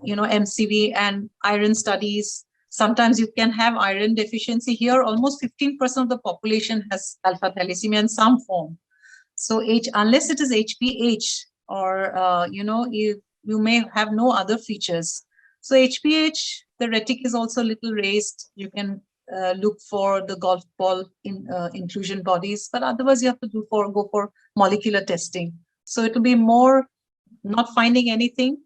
MCV and iron studies, sometimes you can have iron deficiency here. Almost 15% of the population has alpha thalassemia in some form. So unless it is HPH or, you may have no other features. So HPH, the retic is also a little raised. You can look for the golf ball inclusion bodies, but otherwise you have to go for molecular testing. So it will be more not finding anything.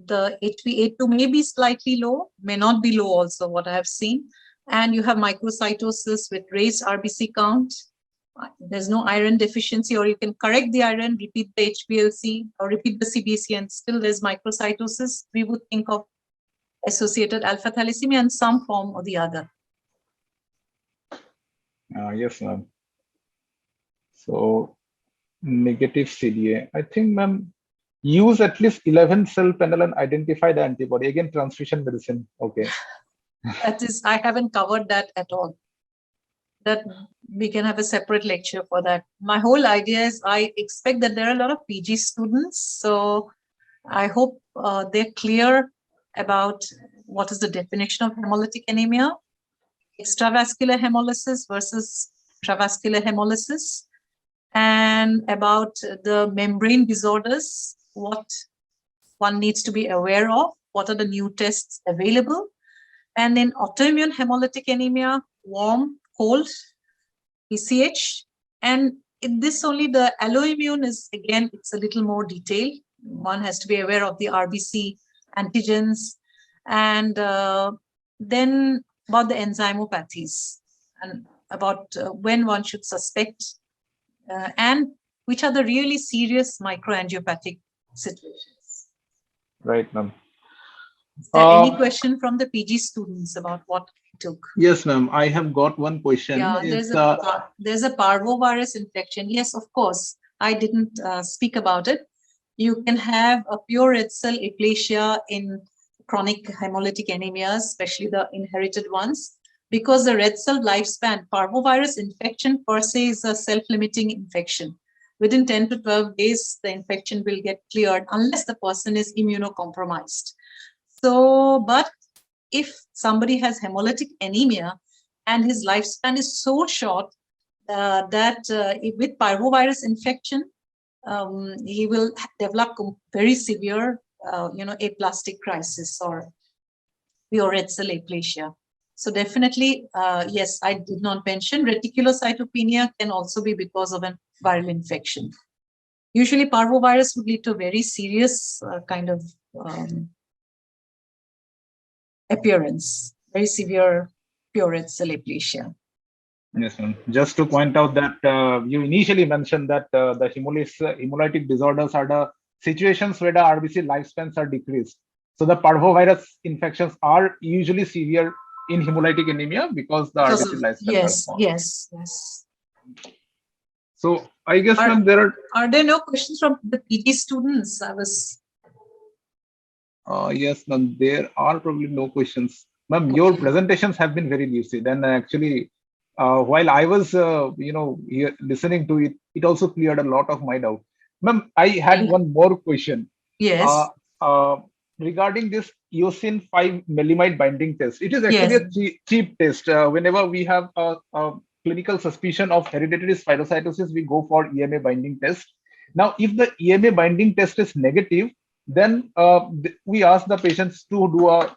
The HbA2 may be slightly low, may not be low also, what I have seen. And you have microcytosis with raised RBC count. There's no iron deficiency, or you can correct the iron, repeat the HPLC or repeat the CBC, and still there's microcytosis. We would think of associated alpha thalassemia in some form or the other. Yes, ma'am. So negative CDA. I think, ma'am, use at least 11 cell panel and identify the antibody. Again, transfusion medicine. Okay. That is, I haven't covered that at all. That we can have a separate lecture for that. My whole idea is I expect that there are a lot of PG students. So I hope they're clear about what is the definition of hemolytic anemia, extravascular hemolysis versus intravascular hemolysis, and about the membrane disorders, what one needs to be aware of, what are the new tests available, and then autoimmune hemolytic anemia, warm, cold, PCH, and in this only the alloimmune is, again, it's a little more detailed. One has to be aware of the RBC antigens, and then about the enzymopathies and about when one should suspect and which are the really serious microangiopathic situations. Right, ma'am. Is there any question from the PG students about what we took? Yes, ma'am. I have got one question. Yeah, there's a parvovirus infection. Yes, of course. I didn't speak about it. You can have a pure red cell aplasia in chronic hemolytic anemias, especially the inherited ones, because the red cell lifespan, parvovirus infection per se is a self-limiting infection. Within 10 to 12 days, the infection will get cleared unless the person is immunocompromised. So, but if somebody has hemolytic anemia and his lifespan is so short that with parvovirus infection, he will develop very severe, aplastic crisis or pure red cell aplasia. So definitely, yes, I did not mention reticulocytopenia can also be because of a viral infection. Usually parvovirus would lead to a very serious kind of appearance, very severe pure red cell aplasia. Yes, ma'am. Just to point out that you initially mentioned that the hemolytic disorders are the situations where the RBC lifespans are decreased. So the parvovirus infections are usually severe in hemolytic anemia because the RBC lifespan are small. Yes. So I guess, ma'am, there are there no questions from the PG students? Yes, ma'am, there are probably no questions. Ma'am, your presentations have been very lucid, and actually, while I was, here listening to it, it also cleared a lot of my doubt. Ma'am, I had one more question. Yes. Regarding this eosin 5 melimide binding test, it is actually a cheap test. Whenever we have a clinical suspicion of hereditary spherocytosis, we go for EMA binding test. Now, if the EMA binding test is negative, then we ask the patients to do a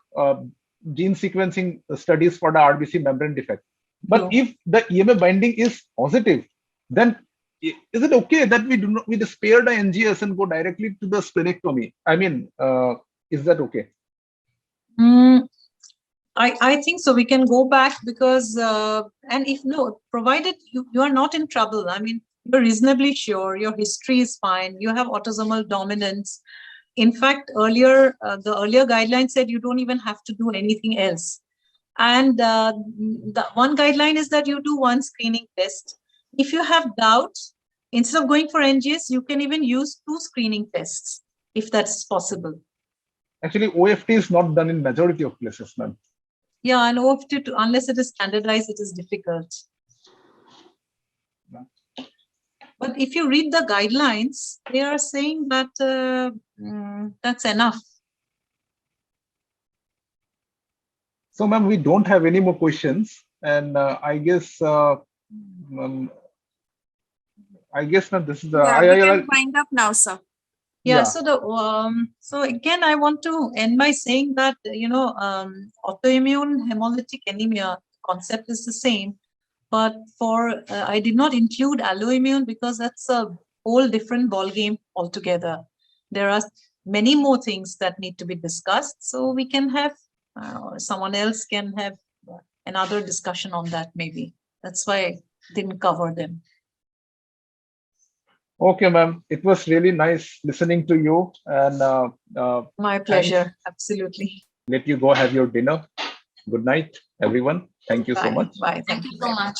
gene sequencing studies for the RBC membrane defect. But if the EMA binding is positive, then is it okay that we spare the NGS and go directly to the splenectomy? I mean, is that okay? I think so. We can go back because, and if no, provided you are not in trouble, I mean, you're reasonably sure, your history is fine, you have autosomal dominance. In fact, the earlier guidelines said you don't even have to do anything else. And the one guideline is that you do one screening test. If you have doubt, instead of going for NGS, you can even use 2 screening tests, if that's possible. Actually, OFT is not done in majority of places, ma'am. Yeah, and OFT, unless it is standardized, it is difficult. But if you read the guidelines, they are saying that that's enough. So, ma'am, we don't have any more questions, and I guess ma'am, this is the We can wind up now, sir. Yeah. So the so again, I want to end by saying that autoimmune hemolytic anemia concept is the same, but for I did not include alloimmune because that's a whole different ball game altogether. There are many more things that need to be discussed, so we can have someone else can have another discussion on that. Maybe that's why I didn't cover them. Okay, ma'am. It was really nice listening to you, and my pleasure. Absolutely. Let you go have your dinner. Good night, everyone. Thank you so much. Bye. Thank you so much.